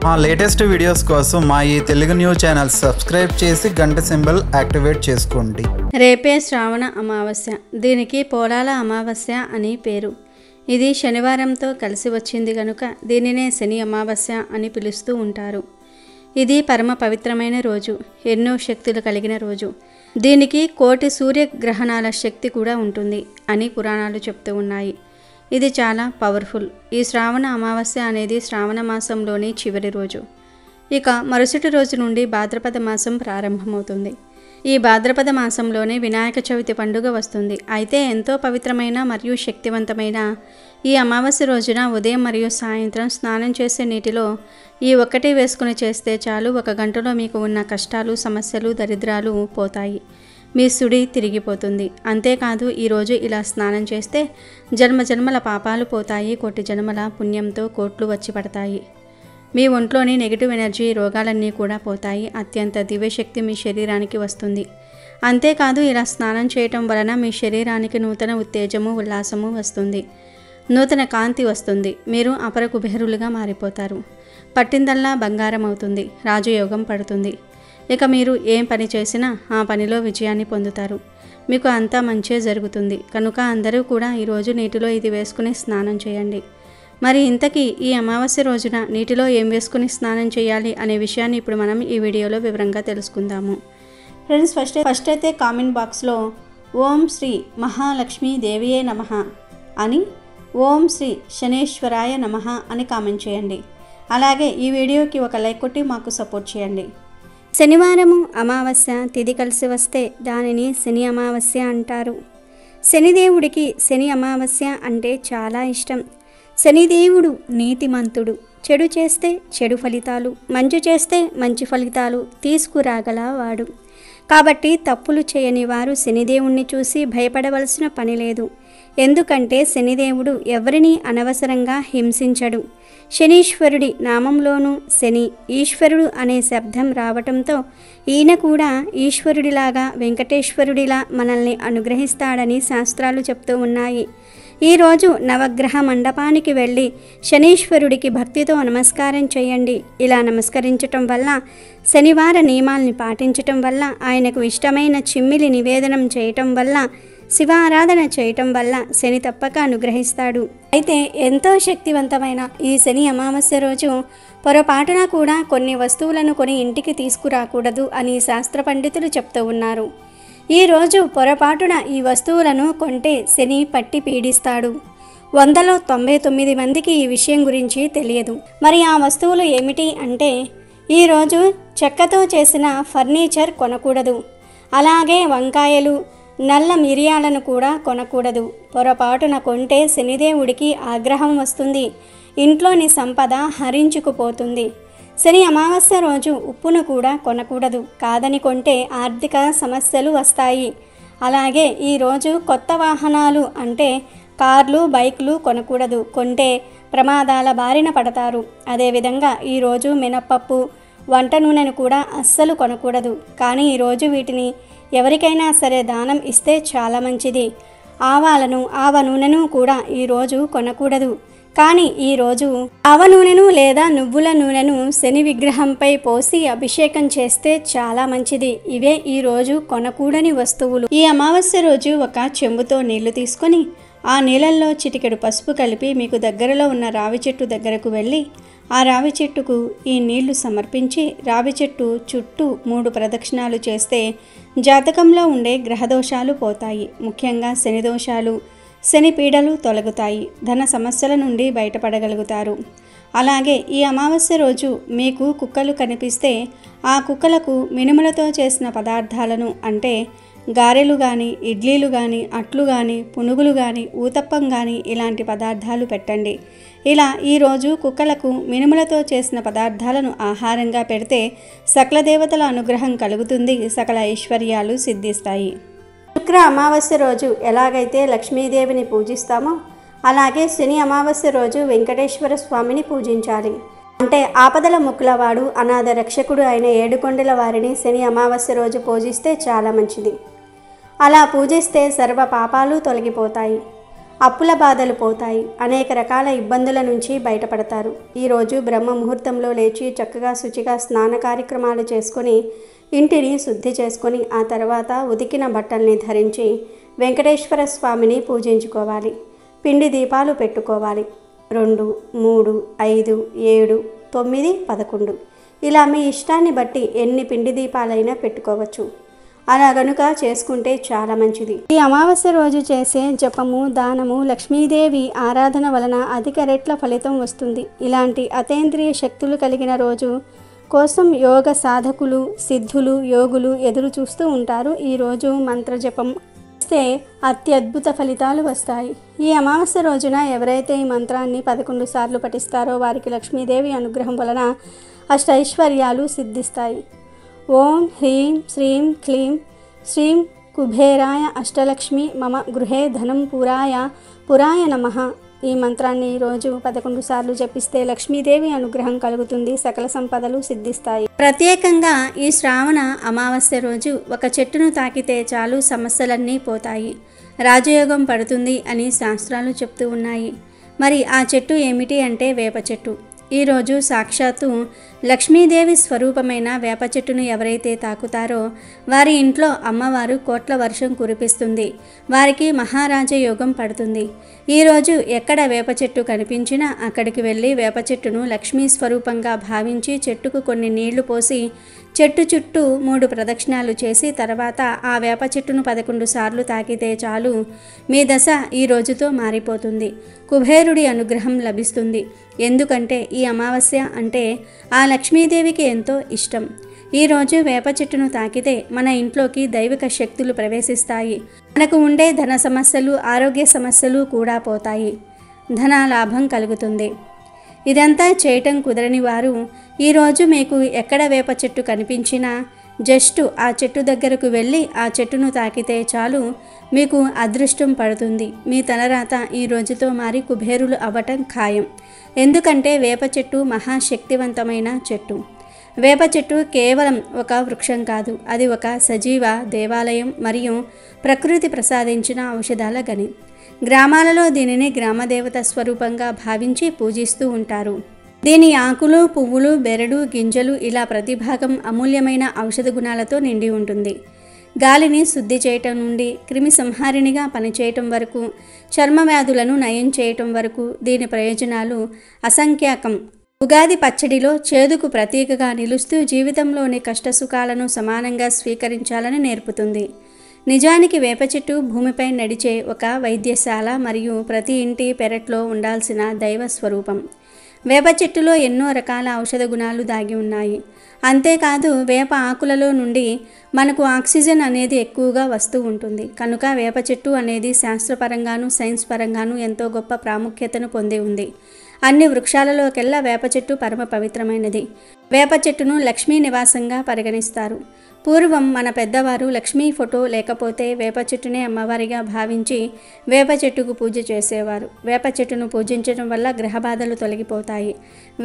మా latest videos కోసం మా ఈ తెలుగు న్యూస్ ఛానల్ సబ్స్క్రైబ్ చేసి గంట సింబల్ యాక్టివేట్ చేసుకోండి. రేపే శ్రావణ అమావాస్య. దీనికి పోలాల అమావాస్య అని పేరు. ఇది శనివారంతో కలిసి వచ్చింది కనుక దీనినే శని అమావాస్య అని పిలుస్తూ ఉంటారు. ఇది పరమ పవిత్రమైన రోజు, ఎన్నో శక్తులు కలిగిన రోజు. దీనికి కోటి సూర్యగ్రహణాల శక్తి కూడా ఉంటుంది అని పురాణాలు చెప్తూ ఉన్నాయి. ఇది చాలా పవర్ఫుల్. ఈ శ్రావణ అమావాస్య అనేది శ్రావణ మాసంలోని చివరి రోజు. ఇక మరుసటి రోజు నుండి భాద్రపద మాసం ప్రారంభమవుతుంది. ఈ భాద్రపద మాసంలోనే వినాయక చవితి పండుగ వస్తుంది. అయితే ఎంతో పవిత్రమైన మరియు శక్తివంతమైన ఈ అమావాస్య రోజున ఉదయం మరియు సాయంత్రం స్నానం చేసే నీటిలో ఈ ఒక్కటి వేసుకుని చేస్తే చాలు, 1 గంటలో మీకు ఉన్న కష్టాలు, సమస్యలు, దరిద్రాలు పోతాయి. మీ సుడి తిరిగిపోతుంది. అంతేకాదు ఈరోజు ఇలా స్నానం చేస్తే జన్మజన్మల పాపాలు పోతాయి, కోటి జన్మల పుణ్యంతో కోట్లు వచ్చి పడతాయి. మీ ఒంట్లోని నెగిటివ్ ఎనర్జీ, రోగాలన్నీ కూడా పోతాయి. అత్యంత దివ్యశక్తి మీ శరీరానికి వస్తుంది. అంతేకాదు ఇలా స్నానం చేయటం వలన మీ శరీరానికి నూతన ఉత్తేజము, ఉల్లాసము వస్తుంది. నూతన కాంతి వస్తుంది. మీరు అపర కుబేరులుగా మారిపోతారు. పట్టిందల్లా బంగారం అవుతుంది. రాజయోగం పడుతుంది. ఇక మీరు ఏం పని చేసినా ఆ పనిలో విజయాన్ని పొందుతారు. మీకు అంతా మంచే జరుగుతుంది. కనుక అందరూ కూడా ఈరోజు నీటిలో ఇది వేసుకుని స్నానం చేయండి. మరి ఇంతకీ ఈ అమావాస్య రోజున నీటిలో ఏం వేసుకుని స్నానం చేయాలి అనే విషయాన్ని ఇప్పుడు మనం ఈ వీడియోలో వివరంగా తెలుసుకుందాము. ఫ్రెండ్స్, ఫస్ట్ అయితే కామెంట్ బాక్స్లో ఓం శ్రీ మహాలక్ష్మీ దేవియే నమః అని, ఓం శ్రీ శనేశ్వరాయ నమః అని కామెంట్ చేయండి. అలాగే ఈ వీడియోకి ఒక లైక్ కొట్టి మాకు సపోర్ట్ చేయండి. శనివారము అమావాస్య తిథి కలిసి వస్తే దానిని శని అమావాస్య అంటారు. శనిదేవుడికి శని అమావాస్య అంటే చాలా ఇష్టం. శనిదేవుడు నీతిమంతుడు. చెడు చేస్తే చెడు ఫలితాలు, మంచి చేస్తే మంచి ఫలితాలు తీసుకురాగలవాడు. కాబట్టి తప్పులు చేయని వారు శనిదేవుణ్ణి చూసి భయపడవలసిన పని లేదు. ఎందుకంటే శనిదేవుడు ఎవరిని అనవసరంగా హింసించడు. శనీశ్వరుడి నామంలోనూ శని, ఈశ్వరుడు అనే శబ్దం రావటంతో ఈయన కూడా ఈశ్వరుడిలాగా, వెంకటేశ్వరుడిలా మనల్ని అనుగ్రహిస్తాడని శాస్త్రాలు చెప్తూ ఉన్నాయి. ఈరోజు నవగ్రహ మండపానికి వెళ్ళి శనీశ్వరుడికి భక్తితో నమస్కారం చేయండి. ఇలా నమస్కరించటం వల్ల, శనివార నియమాల్ని పాటించటం వల్ల, ఆయనకు ఇష్టమైన చిమ్మిలి నివేదనం చేయటం వల్ల, శివారాధన చేయటం వల్ల శని తప్పక అనుగ్రహిస్తాడు. అయితే ఎంతో శక్తివంతమైన ఈ శని అమావాస్య రోజు పొరపాటున కూడా కొన్ని వస్తువులను కొని ఇంటికి తీసుకురాకూడదు అని శాస్త్ర పండితులు చెప్తూ ఉన్నారు. ఈరోజు పొరపాటున ఈ వస్తువులను కొంటే శని పట్టి పీడిస్తాడు. 100లో 99 మందికి ఈ విషయం గురించి తెలియదు. మరి ఆ వస్తువులు ఏమిటి అంటే, ఈరోజు చెక్కతో చేసిన ఫర్నిచర్ కొనకూడదు. అలాగే వంకాయలు, నల్ల మిరియాలను కూడా కొనకూడదు. పొరపాటున కొంటే శనిదేవుడికి ఆగ్రహం వస్తుంది. ఇంట్లోని సంపద హరించుకుపోతుంది. శని అమావాస్య రోజు ఉప్పును కూడా కొనకూడదు. కాదని కొంటే ఆర్థిక సమస్యలు వస్తాయి. అలాగే ఈరోజు కొత్త వాహనాలు అంటే కార్లు, బైక్లు కొనకూడదు. కొంటే ప్రమాదాల బారిన పడతారు. అదేవిధంగా ఈరోజు మినప్పప్పు, వంట నూనెను కూడా అస్సలు కొనకూడదు. కానీ ఈరోజు వీటిని ఎవరికైనా సరే దానం ఇస్తే చాలా మంచిది. ఆవాలను, ఆవ నూనెను కూడా ఈరోజు కొనకూడదు. కానీ ఈరోజు ఆవ నూనెను లేదా నువ్వుల నూనెను శని విగ్రహంపై పోసి అభిషేకం చేస్తే చాలా మంచిది. ఇవే ఈరోజు కొనకూడని వస్తువులు. ఈ అమావాస్య రోజు ఒక చెంబుతో నీళ్లు తీసుకొని ఆ నీళ్ళల్లో చిటికెడు పసుపు కలిపి మీకు దగ్గరలో ఉన్న రావి చెట్టు దగ్గరకు వెళ్ళి ఆ రావి చెట్టుకు ఈ నీళ్లు సమర్పించి రావి చెట్టు చుట్టూ 3 ప్రదక్షిణాలు చేస్తే జాతకంలో ఉండే గ్రహదోషాలు పోతాయి. ముఖ్యంగా శని దోషాలు, శని పీడలు తొలగుతాయి. ధన సమస్యల నుండి బయటపడగలుగుతారు. అలాగే ఈ అమావాస్య రోజు మీకు కుక్కలు కనిపిస్తే ఆ కుక్కలకు మినుములతో చేసిన పదార్థాలను అంటే గారెలు కానీ, ఇడ్లీలు కానీ, అట్లు కానీ, పునుగులు కానీ, ఊతప్పం కానీ ఇలాంటి పదార్థాలు పెట్టండి. ఇలా ఈరోజు కుక్కలకు మినుములతో చేసిన పదార్థాలను ఆహారంగా పెడితే సకల దేవతల అనుగ్రహం కలుగుతుంది. సకల ఐశ్వర్యాలు సిద్ధిస్తాయి. శుక్ర అమావాస్య రోజు ఎలాగైతే లక్ష్మీదేవిని పూజిస్తామో అలాగే శని అమావాస్య రోజు వెంకటేశ్వర స్వామిని పూజించాలి. అంటే ఆపదల ముక్కులవాడు, అనాథ రక్షకుడు అయిన ఏడుకొండల వారిని శని అమావాస్య రోజు పూజిస్తే చాలా మంచిది. అలా పూజిస్తే సర్వ పాపాలు తొలగిపోతాయి. అప్పుల బాధలు పోతాయి. అనేక రకాల ఇబ్బందుల నుంచి బయటపడతారు. ఈరోజు బ్రహ్మ ముహూర్తంలో లేచి చక్కగా శుచిగా స్నాన కార్యక్రమాలు చేసుకొని ఇంటిని శుద్ధి చేసుకొని ఆ తర్వాత ఉతికిన బట్టల్ని ధరించి వెంకటేశ్వర స్వామిని పూజించుకోవాలి. పిండి దీపాలు పెట్టుకోవాలి. 2, 3, 5, 7, 9, 11 ఇలా మీ ఇష్టాన్ని బట్టి ఎన్ని పిండి దీపాలైనా పెట్టుకోవచ్చు. అలా గనుక చేసుకుంటే చాలా మంచిది. ఈ అమావాస్య రోజు చేసే జపము, దానము, లక్ష్మీదేవి ఆరాధన వలన అధిక రెట్ల ఫలితం వస్తుంది. ఇలాంటి అతీంద్రియ శక్తులు కలిగిన రోజు కోసం యోగ సాధకులు, సిద్ధులు, యోగులు ఎదురు చూస్తూ ఉంటారు. ఈరోజు మంత్రజపం చేస్తే అత్యద్భుత ఫలితాలు వస్తాయి. ఈ అమావాస్య రోజున ఎవరైతే ఈ మంత్రాన్ని 11 సార్లు పఠిస్తారో వారికి లక్ష్మీదేవి అనుగ్రహం వలన అష్టైశ్వర్యాలు సిద్ధిస్తాయి. ఓం హ్రీం శ్రీం క్లీం శ్రీం కుబేరాయ అష్టలక్ష్మి మమ గృహే ధనం పురాయ నమః. ఈ మంత్రాన్ని రోజు 11 సార్లు జపిస్తే లక్ష్మీదేవి అనుగ్రహం కలుగుతుంది. సకల సంపదలు సిద్ధిస్తాయి. ప్రత్యేకంగా ఈ శ్రావణ అమావాస్య రోజు ఒక చెట్టును తాకితే చాలు సమస్యలన్నీ పోతాయి, రాజయోగం పడుతుంది అని శాస్త్రాలు చెప్తూ ఉన్నాయి. మరి ఆ చెట్టు ఏమిటి అంటే వేప చెట్టు. ఈరోజు సాక్షాత్తు లక్ష్మీదేవి స్వరూపమైన వేప చెట్టును ఎవరైతే తాకుతారో వారి ఇంట్లో అమ్మవారు కోట్ల వర్షం కురిపిస్తుంది. వారికి మహారాజ యోగం పడుతుంది. ఈరోజు ఎక్కడ వేప చెట్టు కనిపించినా అక్కడికి వెళ్ళి వేప చెట్టును లక్ష్మీ స్వరూపంగా భావించి చెట్టుకు కొన్ని నీళ్లు పోసి చెట్టు చుట్టూ 3 ప్రదక్షిణాలు చేసి తర్వాత ఆ వేప చెట్టును 11 సార్లు తాకితే చాలు మీ దశ ఈ రోజుతో మారిపోతుంది. కుబేరుడి అనుగ్రహం లభిస్తుంది. ఎందుకంటే ఈ అమావాస్య అంటే ఆ లక్ష్మీదేవికి ఎంతో ఇష్టం. ఈరోజు వేప చెట్టును తాకితే మన ఇంట్లోకి దైవిక శక్తులు ప్రవేశిస్తాయి. మనకు ఉండే ధన సమస్యలు, ఆరోగ్య సమస్యలు కూడా పోతాయి. ధన లాభం కలుగుతుంది. ఇదంతా చేయటం కుదరని వారు ఈరోజు మీకు ఎక్కడ వేప చెట్టు కనిపించినా జస్ట్ ఆ చెట్టు దగ్గరకు వెళ్ళి ఆ చెట్టును తాకితే చాలు మీకు అదృష్టం పడుతుంది. మీ తలరాత ఈ రోజుతో మారి కుబేరులు అవ్వటం ఖాయం. ఎందుకంటే వేప చెట్టు మహాశక్తివంతమైన చెట్టు. వేప చెట్టు కేవలం ఒక వృక్షం కాదు, అది ఒక సజీవ దేవాలయం మరియు ప్రకృతి ప్రసాదించిన ఔషధాల గని. గ్రామాలలో దీనిని గ్రామదేవత స్వరూపంగా భావించి పూజిస్తూ ఉంటారు. దీని ఆకులు, పువ్వులు, బెరడు, గింజలు ఇలా ప్రతి భాగం అమూల్యమైన ఔషధ గుణాలతో నిండి ఉంటుంది. గాలిని శుద్ధి చేయటం నుండి క్రిమి సంహారిణిగా పనిచేయటం వరకు, చర్మ వ్యాధులను నయం చేయటం వరకు దీని ప్రయోజనాలు అసంఖ్యాకం. ఉగాది పచ్చడిలో చేదుకు ప్రతీకగా నిలుస్తూ జీవితంలోని కష్టసుఖాలను సమానంగా స్వీకరించాలని నేర్పుతుంది. నిజానికి వేప చెట్టు భూమిపై నడిచే ఒక వైద్యశాల మరియు ప్రతి ఇంటి పెరట్లో ఉండాల్సిన దైవ స్వరూపం. వేప చెట్టులో ఎన్నో రకాల ఔషధ గుణాలు దాగి ఉన్నాయి. అంతేకాదు వేప ఆకులలో నుండి మనకు ఆక్సిజన్ అనేది ఎక్కువగా వస్తూ ఉంటుంది. కనుక వేప చెట్టు అనేది శాస్త్రపరంగాను సైన్స్ పరంగాను ఎంతో గొప్ప ప్రాముఖ్యతను పొంది ఉంది. అన్ని వృక్షాలలోకెల్లా వేప చెట్టు పరమ పవిత్రమైనది. వేప చెట్టును లక్ష్మీ నివాసంగా పరిగణిస్తారు. పూర్వం మన పెద్దవారు లక్ష్మీ ఫోటో లేకపోతే వేప చెట్టునే అమ్మవారిగా భావించి వేప చెట్టుకు పూజ చేసేవారు. వేప చెట్టును పూజించడం వల్ల గ్రహబాధలు తొలగిపోతాయి.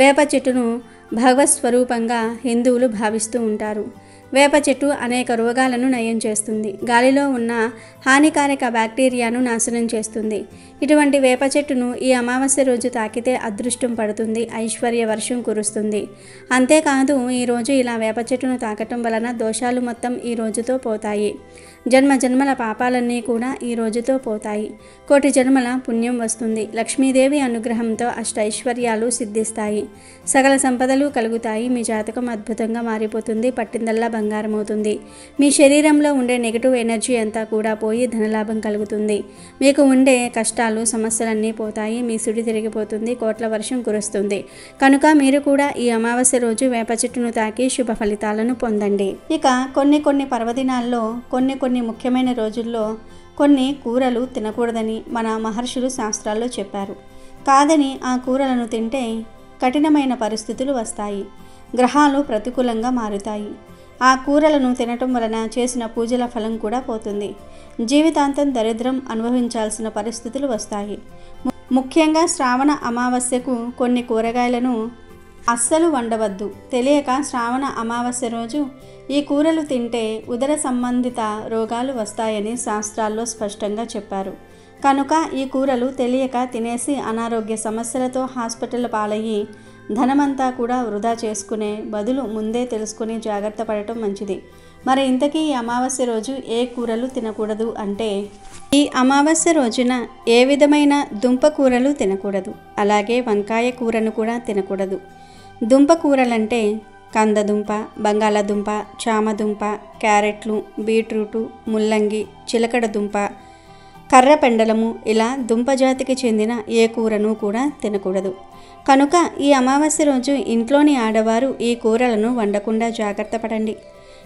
వేప చెట్టును భగవత్ స్వరూపంగా హిందువులు భావిస్తూ ఉంటారు. వేప చెట్టు అనేక రోగాలను నయం చేస్తుంది. గాలిలో ఉన్న హానికారక బ్యాక్టీరియాను నాశనం చేస్తుంది. ఇటువంటి వేప చెట్టును ఈ అమావాస్య రోజు తాకితే అదృష్టం పడుతుంది, ఐశ్వర్య వర్షం కురుస్తుంది. అంతేకాదు ఈరోజు ఇలా వేప చెట్టును తాకటం వలన దోషాలు మొత్తం ఈ రోజుతో పోతాయి. జన్మ జన్మల పాపాలన్నీ కూడా ఈ రోజుతో పోతాయి. కోటి జన్మల పుణ్యం వస్తుంది. లక్ష్మీదేవి అనుగ్రహంతో అష్టైశ్వర్యాలు సిద్ధిస్తాయి. సకల సంపదలు కలుగుతాయి. మీ జాతకం అద్భుతంగా మారిపోతుంది. పట్టిందల్లా బంగారం అవుతుంది. మీ శరీరంలో ఉండే నెగిటివ్ ఎనర్జీ అంతా కూడా పోయి ధనలాభం కలుగుతుంది. మీకు ఉండే కష్టాలు, సమస్యలన్నీ పోతాయి. మీ సుడి తిరిగిపోతుంది. కోట్ల వర్షం కురుస్తుంది. కనుక మీరు కూడా ఈ అమావాస్య రోజు వేప చెట్టును తాకి శుభ ఫలితాలను పొందండి. ఇక కొన్ని పర్వదినాల్లో కొన్ని ముఖ్యమైన రోజుల్లో కొన్ని కూరలు తినకూడదని మన మహర్షులు శాస్త్రాల్లో చెప్పారు. కాదని ఆ కూరలను తింటే కఠినమైన పరిస్థితులు వస్తాయి. గ్రహాలు ప్రతికూలంగా మారుతాయి. ఆ కూరలను తినటం వలన చేసిన పూజల ఫలం కూడా పోతుంది. జీవితాంతం దరిద్రం అనుభవించాల్సిన పరిస్థితులు వస్తాయి. ముఖ్యంగా శ్రావణ అమావాస్యకు కొన్ని కూరగాయలను అస్సలు వండవద్దు. తెలియక శ్రావణ అమావాస్య రోజు ఈ కూరలు తింటే ఉదర సంబంధిత రోగాలు వస్తాయని శాస్త్రాల్లో స్పష్టంగా చెప్పారు. కనుక ఈ కూరలు తెలియక తినేసి అనారోగ్య సమస్యలతో హాస్పిటల్ పాలయ్యి ధనమంతా కూడా వృధా చేసుకునే బదులు ముందే తెలుసుకుని జాగ్రత్త పడటం మంచిది. మరి ఇంతకీ ఈ అమావాస్య రోజు ఏ కూరలు తినకూడదు అంటే, ఈ అమావాస్య రోజున ఏ విధమైన దుంప కూరలు తినకూడదు, అలాగే వంకాయ కూరను కూడా తినకూడదు. దుంప కూరలంటే కందదుంప, బంగాళాదుంప, చామదుంప, క్యారెట్లు, బీట్రూటు, ముల్లంగి, చిలకడ దుంప, కర్ర పెండలము, ఇలా దుంప జాతికి చెందిన ఏ కూరను కూడా తినకూడదు. కనుక ఈ అమావాస్య రోజు ఇంట్లోని ఆడవారు ఈ కూరలను వండకుండా జాగ్రత్త పడండి.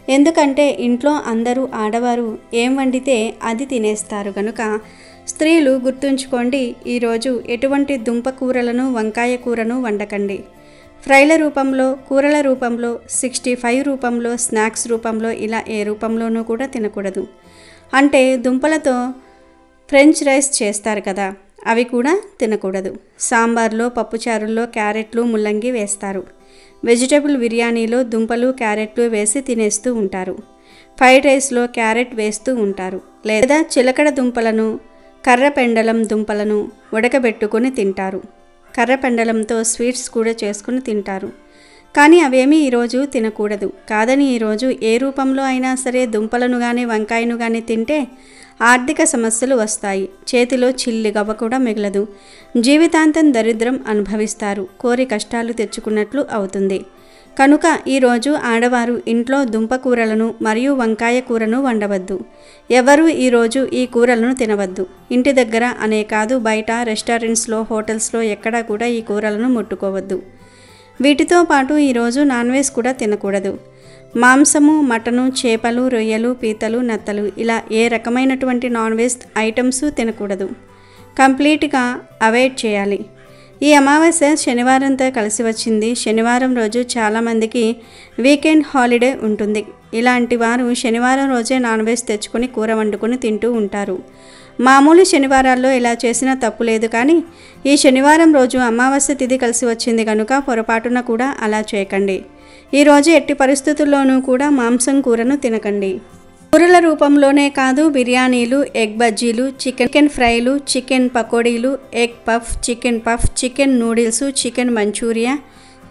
ఎందుకంటే ఇంట్లో అందరూ ఆడవారు ఏం వండితే అది తినేస్తారు కనుక స్త్రీలు గుర్తుంచుకోండి, ఈరోజు ఎటువంటి దుంప కూరలను, వంకాయ కూరను వండకండి. ఫ్రైల రూపంలో, కూరల రూపంలో, 65 రూపంలో, స్నాక్స్ రూపంలో, ఇలా ఏ రూపంలోనూ కూడా తినకూడదు. అంటే దుంపలతో ఫ్రెంచ్ రైస్ చేస్తారు కదా, అవి కూడా తినకూడదు. సాంబార్లో, పప్పుచారుల్లో క్యారెట్లు, ముల్లంగి వేస్తారు. వెజిటబుల్ బిర్యానీలో దుంపలు, క్యారెట్లు వేసి తినేస్తూ ఉంటారు. ఫ్రైడ్ రైస్లో క్యారెట్ వేస్తూ ఉంటారు. లేదా చిలకడ దుంపలను, కర్ర పెండలం దుంపలను ఉడకబెట్టుకొని తింటారు. కర్ర పెండలంతో స్వీట్స్ కూడా చేసుకుని తింటారు. కానీ అవేమీ ఈరోజు తినకూడదు. కాదని ఈరోజు ఏ రూపంలో అయినా సరే దుంపలను కానీ వంకాయను కానీ తింటే ఆర్థిక సమస్యలు వస్తాయి. చేతిలో చిల్లి గవ్వ కూడా మిగలదు. జీవితాంతం దరిద్రం అనుభవిస్తారు. కోరి కష్టాలు తెచ్చుకున్నట్లు అవుతుంది. కనుక ఈరోజు ఆడవారు ఇంట్లో దుంప కూరలను మరియు వంకాయ కూరను వండవద్దు. ఎవరు ఈరోజు ఈ కూరలను తినవద్దు. ఇంటి దగ్గర అనే కాదు, బయట రెస్టారెంట్స్లో, హోటల్స్లో ఎక్కడా కూడా ఈ కూరలను ముట్టుకోవద్దు. వీటితో పాటు ఈరోజు నాన్ వెజ్ కూడా తినకూడదు. మాంసము, మటను, చేపలు, రొయ్యలు, పీతలు, నత్తలు, ఇలా ఏ రకమైనటువంటి నాన్ వెజ్ ఐటమ్స్ తినకూడదు. కంప్లీట్గా అవాయిడ్ చేయాలి. ఈ అమావాస్య శనివారంతో కలిసి వచ్చింది. శనివారం రోజు చాలామందికి వీకెండ్ హాలిడే ఉంటుంది. ఇలాంటి వారు శనివారం రోజే నాన్ వెజ్ తెచ్చుకొని కూర వండుకొని తింటూ ఉంటారు. మామూలు శనివారాల్లో ఇలా చేసినా తప్పు లేదు. కానీ ఈ శనివారం రోజు అమావాస్య తిథి కలిసి వచ్చింది కనుక పొరపాటున కూడా అలా చేయకండి. ఈరోజు ఎట్టి పరిస్థితుల్లోనూ కూడా మాంసం కూరను తినకండి. కూరల రూపంలోనే కాదు, బిర్యానీలు, ఎగ్ బజ్జీలు, చికెన్ ఫ్రైలు, చికెన్ పకోడీలు, egg puff, chicken noodles, chicken Manchuria,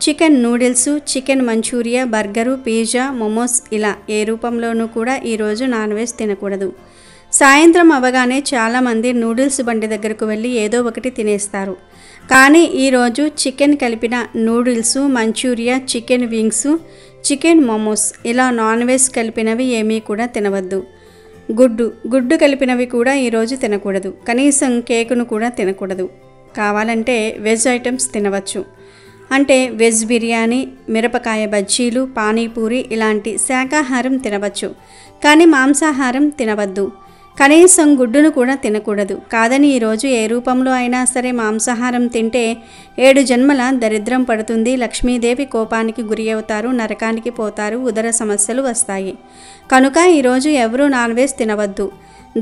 chicken noodles, chicken Manchuria, burger, pizza, momos, ఇలా ఏ రూపంలోనూ కూడా ఈరోజు నాన్ వెజ్ తినకూడదు. సాయంత్రం అవగానే చాలామంది నూడిల్స్ బండి దగ్గరకు వెళ్ళి ఏదో ఒకటి తినేస్తారు. కానీ ఈరోజు చికెన్ కలిపిన noodles, Manchuria, chicken wings, chicken momos, ఇలా నాన్ వెజ్ కలిపినవి ఏమీ కూడా తినవద్దు. గుడ్డు కలిపినవి కూడా ఈరోజు తినకూడదు. కనీసం కేకును కూడా తినకూడదు. కావాలంటే వెజ్ ఐటమ్స్ తినవచ్చు. అంటే వెజ్ బిర్యానీ, మిరపకాయ బజ్జీలు, పానీపూరి ఇలాంటి శాకాహారం తినవచ్చు. కానీ మాంసాహారం తినవద్దు. కనీసం గుడ్డును కూడా తినకూడదు. కాదని ఈరోజు ఏ రూపంలో అయినా సరే మాంసాహారం తింటే 7 జన్మల దరిద్రం పడుతుంది. లక్ష్మీదేవి కోపానికి గురి అవుతారు, నరకానికి పోతారు, ఉదర సమస్యలు వస్తాయి. కనుక ఈరోజు ఎవరూ నాన్ వెజ్ తినవద్దు.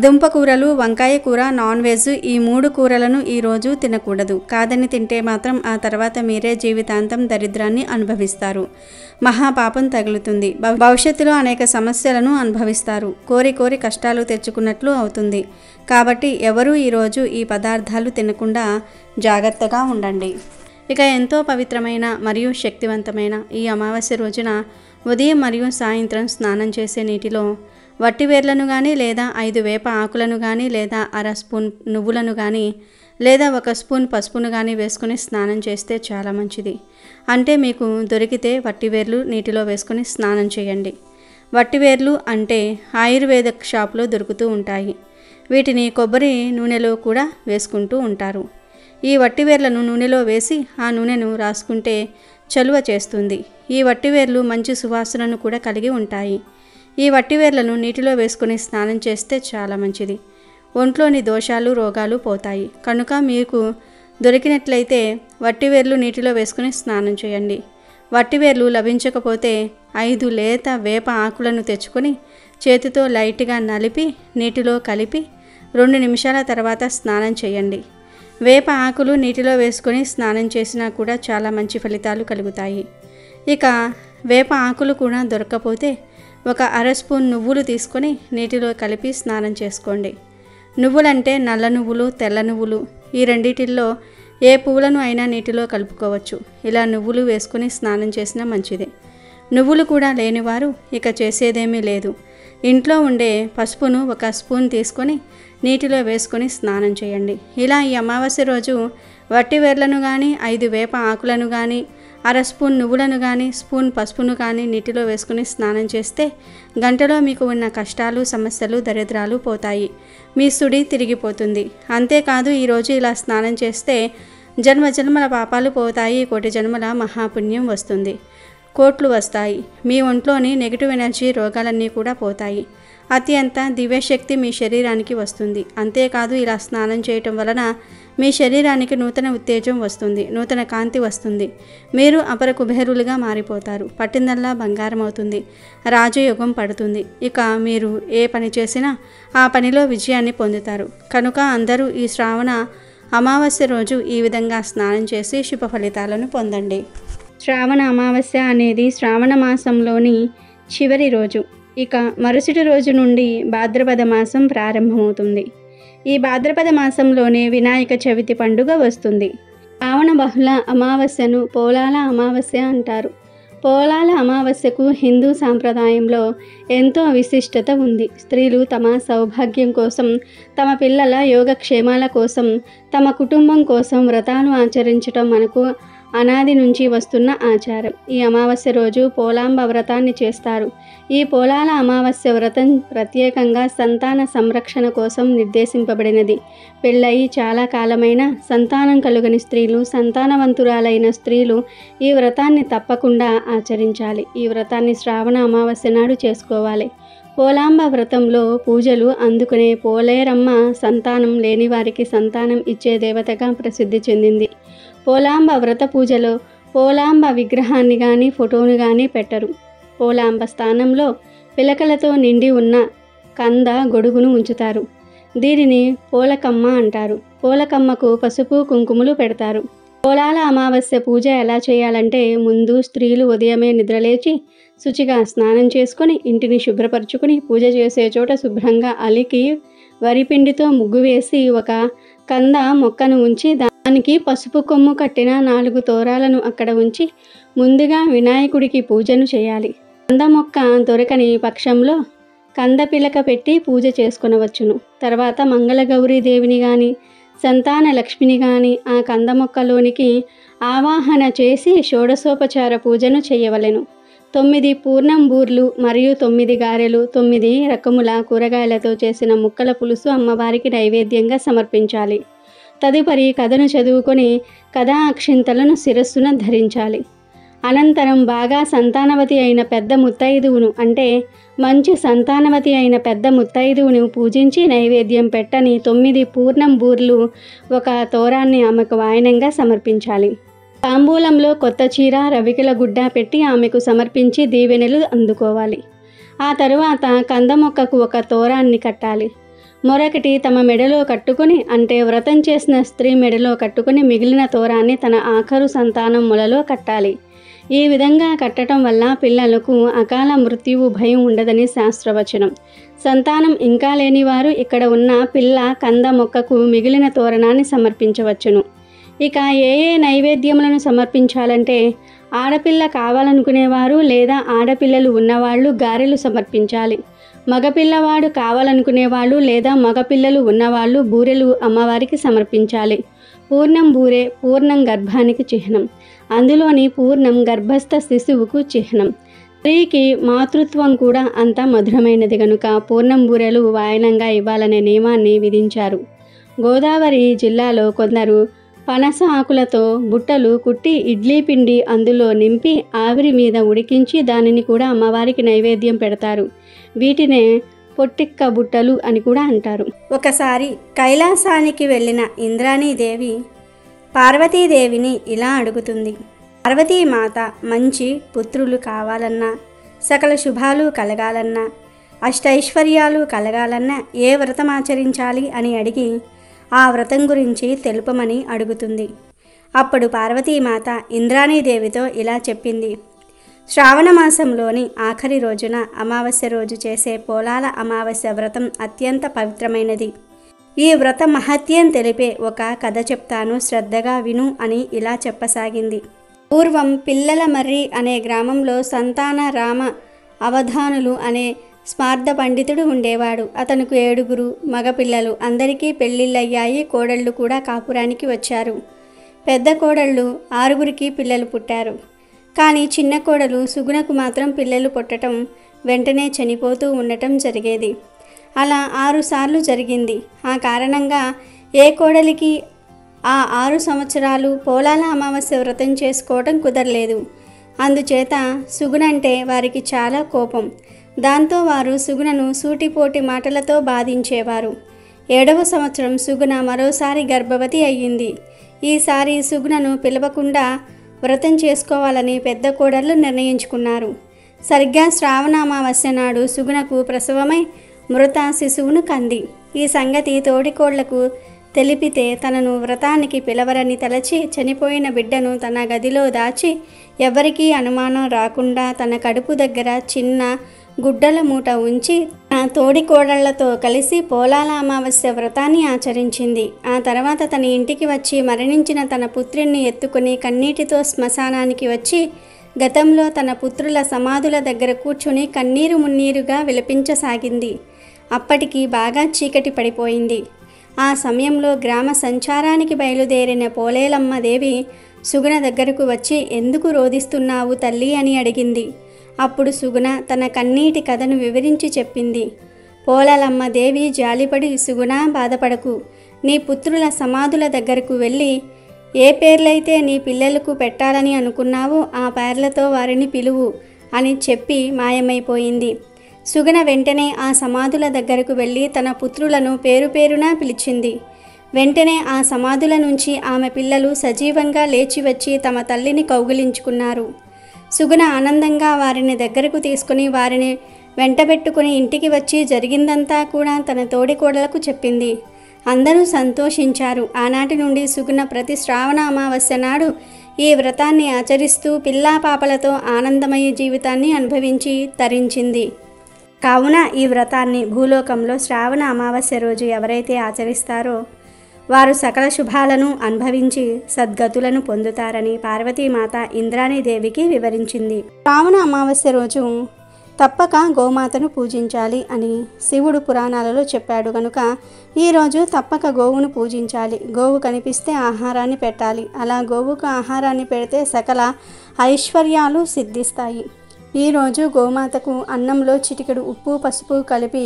దుంప కూరలు, వంకాయ కూర, నాన్ వెజ్, ఈ 3 కూరలను ఈరోజు తినకూడదు. కాదని తింటే మాత్రం ఆ తర్వాత మీరే జీవితాంతం దరిద్రాన్ని అనుభవిస్తారు. మహాపాపం తగులుతుంది. భవిష్యత్తులో అనేక సమస్యలను అనుభవిస్తారు. కోరి కష్టాలు తెచ్చుకున్నట్లు అవుతుంది. కాబట్టి ఎవరూ ఈరోజు ఈ పదార్థాలు తినకుండా జాగ్రత్తగా ఉండండి. ఇక ఎంతో పవిత్రమైన మరియు శక్తివంతమైన ఈ అమావాస్య రోజున ఉదయం మరియు సాయంత్రం స్నానం చేసే నీటిలో వట్టివేర్లను కానీ, లేదా 5 వేప ఆకులను కానీ, లేదా 1/2 స్పూన్ నువ్వులను కానీ, లేదా 1 స్పూన్ పసుపును కానీ వేసుకొని స్నానం చేస్తే చాలా మంచిది. అంటే మీకు దొరికితే వట్టివేర్లు నీటిలో వేసుకొని స్నానం చేయండి. వట్టివేర్లు అంటే ఆయుర్వేద షాప్లో దొరుకుతూ ఉంటాయి. వీటిని కొబ్బరి నూనెలో కూడా వేసుకుంటూ ఉంటారు. ఈ వట్టివేర్లను నూనెలో వేసి ఆ నూనెను రాసుకుంటే చలువ చేస్తుంది. ఈ వట్టివేర్లు మంచి సువాసనను కూడా కలిగి ఉంటాయి. ఈ వట్టివేర్లను నీటిలో వేసుకుని స్నానం చేస్తే చాలా మంచిది. ఒంట్లోని దోషాలు, రోగాలు పోతాయి. కనుక మీకు దొరికినట్లయితే వట్టివేర్లు నీటిలో వేసుకుని స్నానం చేయండి. వట్టివేర్లు లభించకపోతే 5 లేత వేప ఆకులను తెచ్చుకొని చేతితో లైట్గా నలిపి నీటిలో కలిపి 2 నిమిషాల తర్వాత స్నానం చేయండి. వేప ఆకులు నీటిలో వేసుకొని స్నానం చేసినా కూడా చాలా మంచి ఫలితాలు కలుగుతాయి. ఇక వేప ఆకులు కూడా దొరకకపోతే 1/2 స్పూన్ నువ్వులు తీసుకొని నీటిలో కలిపి స్నానం చేసుకోండి. నువ్వులంటే నల్ల నువ్వులు, తెల్ల నువ్వులు, ఈ రెండిటిల్లో ఏ పువ్వులను అయినా నీటిలో కలుపుకోవచ్చు. ఇలా నువ్వులు వేసుకుని స్నానం చేసినా మంచిదే. నువ్వులు కూడా లేనివారు ఇక చేసేదేమీ లేదు. ఇంట్లో ఉండే పసుపును 1 స్పూన్ తీసుకొని నీటిలో వేసుకొని స్నానం చేయండి. ఇలా ఈ అమావాస్య రోజు వట్టి వేర్లను కానీ, 5 వేప ఆకులను కానీ, 1/2 స్పూన్ నువ్వులను కానీ, స్పూన్ పసుపును కానీ నీటిలో వేసుకుని స్నానం చేస్తే గంటలో మీకు ఉన్న కష్టాలు, సమస్యలు, దరిద్రాలు పోతాయి. మీ సుడి తిరిగిపోతుంది. అంతేకాదు ఈరోజు ఇలా స్నానం చేస్తే జన్మజన్మల పాపాలు పోతాయి. 1,000 జన్మల మహాపుణ్యం వస్తుంది. కోట్లు వస్తాయి. మీ ఒంట్లోని నెగిటివ్ ఎనర్జీ, రోగాలన్నీ కూడా పోతాయి. అత్యంత దివ్యశక్తి మీ శరీరానికి వస్తుంది. అంతేకాదు ఇలా స్నానం చేయటం వలన మీ శరీరానికి నూతన ఉత్తేజం వస్తుంది, నూతన కాంతి వస్తుంది. మీరు అపర కుబేరులుగా మారిపోతారు. పట్టిందల్లా బంగారం అవుతుంది. రాజయోగం పడుతుంది. ఇక మీరు ఏ పని చేసినా ఆ పనిలో విజయాన్ని పొందుతారు. కనుక అందరూ ఈ శ్రావణ అమావాస్య రోజు ఈ విధంగా స్నానం చేసి శుభ ఫలితాలను పొందండి. శ్రావణ అమావాస్య అనేది శ్రావణ మాసంలోని చివరి రోజు. ఇక మరుసటి రోజు నుండి భాద్రపద మాసం ప్రారంభమవుతుంది. ఈ భాద్రపద మాసంలోనే వినాయక చవితి పండుగ వస్తుంది. శ్రావణ బహుళ అమావాస్యను పోలాల అమావాస్య అంటారు. పోలాల అమావాస్యకు హిందూ సాంప్రదాయంలో ఎంతో విశిష్టత ఉంది. స్త్రీలు తమ సౌభాగ్యం కోసం, తమ పిల్లల యోగక్షేమాల కోసం, తమ కుటుంబం కోసం వ్రతాలు ఆచరించటం మనకు అనాది నుంచి వస్తున్న ఆచారం. ఈ అమావాస్య రోజు పోలాంబ వ్రతాన్ని చేస్తారు. ఈ పోలాల అమావాస్య వ్రతం ప్రత్యేకంగా సంతాన సంరక్షణ కోసం నిర్దేశింపబడినది. పెళ్ళయి చాలా కాలమైన సంతానం కలుగని స్త్రీలు, సంతానవంతురాలైన స్త్రీలు ఈ వ్రతాన్ని తప్పకుండా ఆచరించాలి. ఈ వ్రతాన్ని శ్రావణ అమావాస్య నాడు చేసుకోవాలి. పోలాంబ వ్రతంలో పూజలు అందుకునే పోలేరమ్మ సంతానం లేని వారికి సంతానం ఇచ్చే దేవతగా ప్రసిద్ధి చెందింది. పోలాంబ వ్రత పూజలో పోలాంబ విగ్రహాన్ని కానీ, ఫోటోను కానీ పెట్టరు. పోలాంబ స్థానంలో పిలకలతో నిండి ఉన్న కంద గొడుగును ఉంచుతారు. దీనిని పోలకమ్మ అంటారు. పోలకమ్మకు పసుపు కుంకుమలు పెడతారు. పోలాల అమావాస్య పూజ ఎలా చేయాలంటే, ముందు స్త్రీలు ఉదయమే నిద్రలేచి శుచిగా స్నానం చేసుకొని ఇంటిని శుభ్రపరచుకుని పూజ చేసే చోట శుభ్రంగా అలికి వరిపిండితో ముగ్గు వేసి ఒక కంద మొక్కను ఉంచి దానికి పసుపు కొమ్ము కట్టిన 4 తోరాలను అక్కడ ఉంచి ముందుగా వినాయకుడికి పూజను చేయాలి. కంద మొక్క దొరకని పక్షంలో కంద పిలక పెట్టి పూజ చేసుకొనవచ్చును. తర్వాత మంగళగౌరీ దేవిని కానీ, సంతాన లక్ష్మిని కానీ ఆ కంద మొక్కలోనికి ఆవాహన చేసి షోడశోపచార పూజను చేయవలెను. 9 పూర్ణం బూర్లు మరియు 9 గారెలు, 9 రకముల కూరగాయలతో చేసిన ముక్కల పులుసు అమ్మవారికి నైవేద్యంగా సమర్పించాలి. తదుపరి కథను చదువుకొని కథా అక్షింతలను శిరస్సున ధరించాలి. అనంతరం బాగా సంతానవతి అయిన పెద్ద ముత్తైదువును, అంటే మంచి సంతానవతి అయిన పెద్ద ముత్తైదువును పూజించి నైవేద్యం పెట్టని 9 పూర్ణం బూర్లు, ఒక తోరాన్ని ఆమెకు వాయనంగా సమర్పించాలి. తాంబూలంలో కొత్త చీర, రవికెల గుడ్డ పెట్టి ఆమెకు సమర్పించి దీవెనలు అందుకోవాలి. ఆ తరువాత కంద మొక్కకు ఒక తోరాన్ని కట్టాలి. మరొకటి తమ మెడలో కట్టుకుని, అంటే వ్రతం చేసిన స్త్రీ మెడలో కట్టుకుని మిగిలిన తోరాన్ని తన ఆఖరు సంతానం మొలలో కట్టాలి. ఈ విధంగా కట్టడం వల్ల పిల్లలకు అకాల మృత్యువు భయం ఉండదని శాస్త్రవచనం. సంతానం ఇంకా లేనివారు ఇక్కడ ఉన్న పిల్ల కంద మొక్కకు మిగిలిన తోరణాన్ని సమర్పించవచ్చును. ఇక ఏ నైవేద్యములను సమర్పించాలంటే, ఆడపిల్ల కావాలనుకునేవారు లేదా ఆడపిల్లలు ఉన్నవాళ్ళు గారెలు సమర్పించాలి. మగపిల్లవాడు కావాలనుకునేవాళ్ళు లేదా మగపిల్లలు ఉన్నవాళ్ళు బూరెలు అమ్మవారికి సమర్పించాలి. పూర్ణం బూరె పూర్ణం గర్భానికి చిహ్నం. అందులోని పూర్ణం గర్భస్థ శిశువుకు చిహ్నం. స్త్రీకి మాతృత్వం కూడా అంత మధురమైనది కనుక పూర్ణం బూరెలు వాయనంగా ఇవ్వాలనే నియమాన్ని విధించారు. గోదావరి జిల్లాలో కొందరు పనస ఆకులతో బుట్టలు కుట్టి ఇడ్లీ పిండి అందులో నింపి ఆవిరి మీద ఉడికించి దానిని కూడా అమ్మవారికి నైవేద్యం పెడతారు. వీటినే పొట్టిక్క బుట్టలు అని కూడా అంటారు. ఒకసారి కైలాసానికి వెళ్ళిన ఇంద్రాణీదేవి పార్వతీదేవిని ఇలా అడుగుతుంది. పార్వతీమాత మంచి పుత్రులు కావాలన్నా, సకల శుభాలు కలగాలన్నా, అష్టైశ్వర్యాలు కలగాలన్నా ఏ వ్రతం ఆచరించాలి అని అడిగి ఆ వ్రతం గురించి తెలుపమని అడుగుతుంది. అప్పుడు పార్వతీమాత ఇంద్రాణీదేవితో ఇలా చెప్పింది. శ్రావణ మాసంలోని ఆఖరి రోజున అమావాస్య రోజు చేసే పోలాల అమావాస్య వ్రతం అత్యంత పవిత్రమైనది. ఈ వ్రత మహత్యం తెలిపే ఒక కథ చెప్తాను, శ్రద్ధగా విను అని ఇలా చెప్పసాగింది. పూర్వం పిల్లల మర్రి అనే గ్రామంలో సంతాన రామ అవధానులు అనే స్మార్థ పండితుడు ఉండేవాడు. అతనికి 7 మగపిల్లలు. అందరికీ పెళ్ళిళ్ళయ్యాయి. కోడళ్ళు కూడా కాపురానికి వచ్చారు. పెద్ద కోడళ్ళు 6 పిల్లలు పుట్టారు. కానీ చిన్న కోడలు సుగుణకు మాత్రం పిల్లలు పుట్టడం వెంటనే చనిపోతూ ఉండటం జరిగేది. అలా 6 సార్లు జరిగింది. ఆ కారణంగా ఏ కోడలికి ఆ 6 సంవత్సరాలు పోలాల అమావాస్య వ్రతం చేసుకోవటం కుదరలేదు. అందుచేత సుగుణంటే వారికి చాలా కోపం. దాంతో వారు సుగుణను సూటిపోటి మాటలతో బాధించేవారు. 7వ సంవత్సరం సుగుణ మరోసారి గర్భవతి అయ్యింది. ఈసారి సుగుణను పిలవకుండా వ్రతం చేసుకోవాలని పెద్ద కోడళ్ళు నిర్ణయించుకున్నారు. సరిగ్గా శ్రావణ అమావాస్య నాడు సుగుణకు ప్రసవమై మృత శిశువును కంది. ఈ సంగతి తోడికోళ్లకు తెలిపితే తనను వ్రతానికి పిలవరని తలచి చనిపోయిన బిడ్డను తన గదిలో దాచి ఎవరికీ అనుమానం రాకుండా తన కడుపు దగ్గర చిన్న గుడ్డల మూట ఉంచి తోడికోడళ్లతో కలిసి పోలాల అమావాస్య వ్రతాన్ని ఆచరించింది. ఆ తర్వాత తన ఇంటికి వచ్చి మరణించిన తన పుత్రుణ్ణి ఎత్తుకుని కన్నీటితో శ్మశానానికి వచ్చి గతంలో తన పుత్రుల సమాధుల దగ్గర కూర్చుని కన్నీరు మున్నీరుగా విలపించసాగింది. అప్పటికి బాగా చీకటి పడిపోయింది. ఆ సమయంలో గ్రామ సంచారానికి బయలుదేరిన పోలేలమ్మ దేవి సుగుణ దగ్గరకు వచ్చి ఎందుకు రోదిస్తున్నావు తల్లి అని అడిగింది. అప్పుడు సుగుణ తన కన్నీటి కథను వివరించి చెప్పింది. పోలేలమ్మ దేవి జాలిపడి, సుగుణ బాధపడకు, నీ పుత్రుల సమాధుల దగ్గరకు వెళ్ళి ఏ పేర్లైతే నీ పిల్లలకు పెట్టాలని అనుకున్నావో ఆ పేర్లతో వారిని పిలువు అని చెప్పి మాయమైపోయింది. సుగుణ వెంటనే ఆ సమాధుల దగ్గరకు వెళ్ళి తన పుత్రులను పేరు పేరున పిలిచింది. వెంటనే ఆ సమాధుల నుంచి ఆమె పిల్లలు సజీవంగా లేచి వచ్చి తమ తల్లిని కౌగిలించుకున్నారు. సుగుణ ఆనందంగా వారిని దగ్గరకు తీసుకుని వారిని వెంటబెట్టుకుని ఇంటికి వచ్చి జరిగిందంతా కూడా తన తోడికోడలకు చెప్పింది. అందరూ సంతోషించారు. ఆనాటి నుండి సుగుణ ప్రతి శ్రావణ అమావాస్య నాడు ఈ వ్రతాన్ని ఆచరిస్తూ పిల్లా పాపలతో ఆనందమయ జీవితాన్ని అనుభవించి తరించింది. కావున ఈ వ్రతాన్ని భూలోకంలో శ్రావణ అమావాస్య రోజు ఎవరైతే ఆచరిస్తారో వారు సకల శుభాలను అనుభవించి సద్గతులను పొందుతారని పార్వతీమాత ఇంద్రాణీదేవికి వివరించింది. శ్రావణ అమావాస్య రోజు తప్పక గోమాతను పూజించాలి అని శివుడు పురాణాలలో చెప్పాడు కనుక ఈరోజు తప్పక గోవును పూజించాలి. గోవు కనిపిస్తే ఆహారాన్ని పెట్టాలి. అలా గోవుకు ఆహారాన్ని పెడితే సకల ఐశ్వర్యాలు సిద్ధిస్తాయి. ఈరోజు గోమాతకు అన్నంలో చిటికెడు ఉప్పు పసుపు కలిపి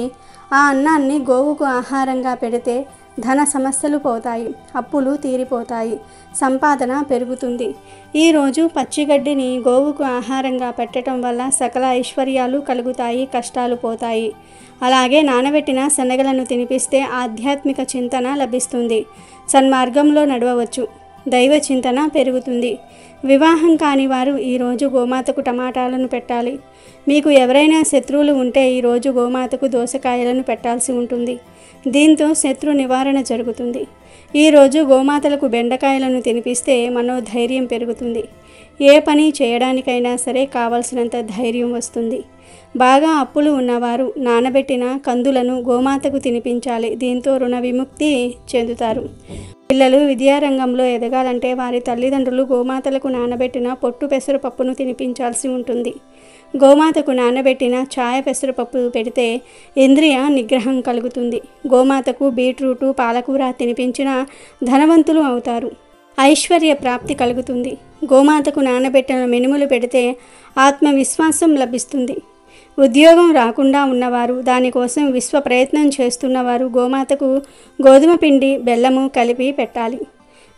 ఆ అన్నాన్ని గోవుకు ఆహారంగా పెడితే ధన సమస్యలు పోతాయి, అప్పులు తీరిపోతాయి, సంపాదన పెరుగుతుంది. ఈరోజు పచ్చిగడ్డిని గోవుకు ఆహారంగా పెట్టడం వల్ల సకల ఐశ్వర్యాలు కలుగుతాయి, కష్టాలు పోతాయి. అలాగే నానబెట్టిన శనగలను తినిపిస్తే ఆధ్యాత్మిక చింతన లభిస్తుంది, సన్మార్గంలో నడవవచ్చు, దైవ చింతన పెరుగుతుంది. వివాహం కాని వారు ఈరోజు గోమాతకు టమాటాలను పెట్టాలి. మీకు ఎవరైనా శత్రువులు ఉంటే ఈరోజు గోమాతకు దోసకాయలను పెట్టాల్సి ఉంటుంది. దీంతో శత్రు నివారణ జరుగుతుంది. ఈరోజు గోమాతలకు బెండకాయలను తినిపిస్తే మనోధైర్యం పెరుగుతుంది. ఏ పని చేయడానికైనా సరే కావలసినంత ధైర్యం వస్తుంది. బాగా అప్పులు ఉన్నవారు నానబెట్టిన కందులను గోమాతకు తినిపించాలి. దీంతో రుణ విముక్తి చెందుతారు. పిల్లలు విద్యారంగంలో ఎదగాలంటే వారి తల్లిదండ్రులు గోమాతలకు నానబెట్టిన పొట్టు పెసరపప్పును తినిపించాల్సి ఉంటుంది. గోమాతకు నానబెట్టిన ఛాయ పెసరపప్పు పెడితే ఇంద్రియ నిగ్రహం కలుగుతుంది. గోమాతకు బీట్రూటు పాలకూర తినిపించిన ధనవంతులు అవుతారు, ఐశ్వర్య ప్రాప్తి కలుగుతుంది. గోమాతకు నానబెట్టిన మినుములు పెడితే ఆత్మవిశ్వాసం లభిస్తుంది. ఉద్యోగం రాకుండా ఉన్నవారు, దానికోసం విశ్వ ప్రయత్నం చేస్తున్నవారు గోమాతకు గోధుమ పిండి బెల్లము కలిపి పెట్టాలి.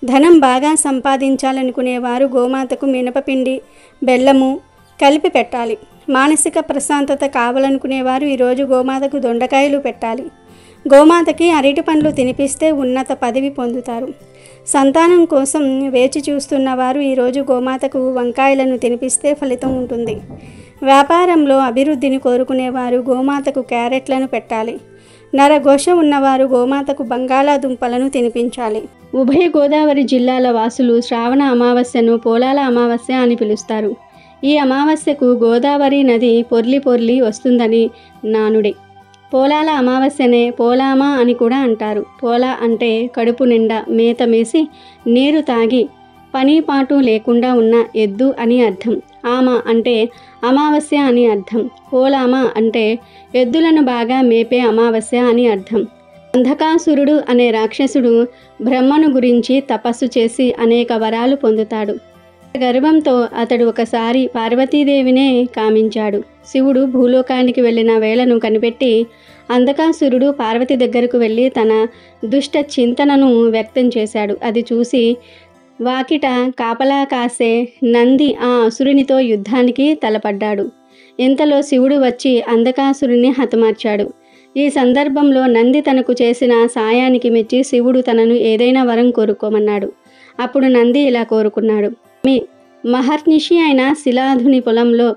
ధనం బాగా సంపాదించాలనుకునేవారు గోమాతకు మినపపిండి బెల్లము కలిపి పెట్టాలి. మానసిక ప్రశాంతత కావాలనుకునేవారు ఈరోజు గోమాతకు దొండకాయలు పెట్టాలి. గోమాతకి అరటి పండ్లు తినిపిస్తే ఉన్నత పదవి పొందుతారు. సంతానం కోసం వేచి చూస్తున్నవారు ఈరోజు గోమాతకు వంకాయలను తినిపిస్తే ఫలితం ఉంటుంది. వ్యాపారంలో అభివృద్ధిని కోరుకునేవారు గోమాతకు క్యారెట్లను పెట్టాలి. నరఘోష ఉన్నవారు గోమాతకు బంగాళాదుంపలను తినిపించాలి. ఉభయ గోదావరి జిల్లాల వాసులు శ్రావణ అమావాస్యను పోలాల అమావాస్య అని పిలుస్తారు. ఈ అమావాస్యకు గోదావరి నది పొర్లి పొర్లి వస్తుందని నానుడి. పోలాల అమావాస్యనే పోలామ అని కూడా అంటారు. పోలా అంటే కడుపు నిండా మేత మేసి నీరు తాగి పని పాటు లేకుండా ఉన్న ఎద్దు అని అర్థం. ఆమ అంటే అమావాస్య అని అర్థం. పోలామ అంటే ఎద్దులను బాగా మేపే అమావాస్య అని అర్థం. అంధకాసురుడు అనే రాక్షసుడు బ్రహ్మను గురించి తపస్సు చేసి అనేక వరాలు పొందుతాడు. గర్వంతో అతడు ఒకసారి పార్వతీదేవినే కామించాడు. శివుడు భూలోకానికి వెళ్ళిన వేళను కనిపెట్టి అంధకాసురుడు పార్వతి దగ్గరకు వెళ్ళి తన దుష్ట చింతనను వ్యక్తం చేశాడు. అది చూసి వాకిట కాపలా కాసే నంది ఆ అసురునితో యుద్ధానికి తలపడ్డాడు. ఇంతలో శివుడు వచ్చి అంధకాసురుని హతమార్చాడు. ఈ సందర్భంలో నంది తనకు చేసిన సాయానికి మెచ్చి శివుడు తనను ఏదైనా వరం కోరుకోమన్నాడు. అప్పుడు నంది ఇలా కోరుకున్నాడు. మహర్నిషి అయిన శిలాధుని పొలంలో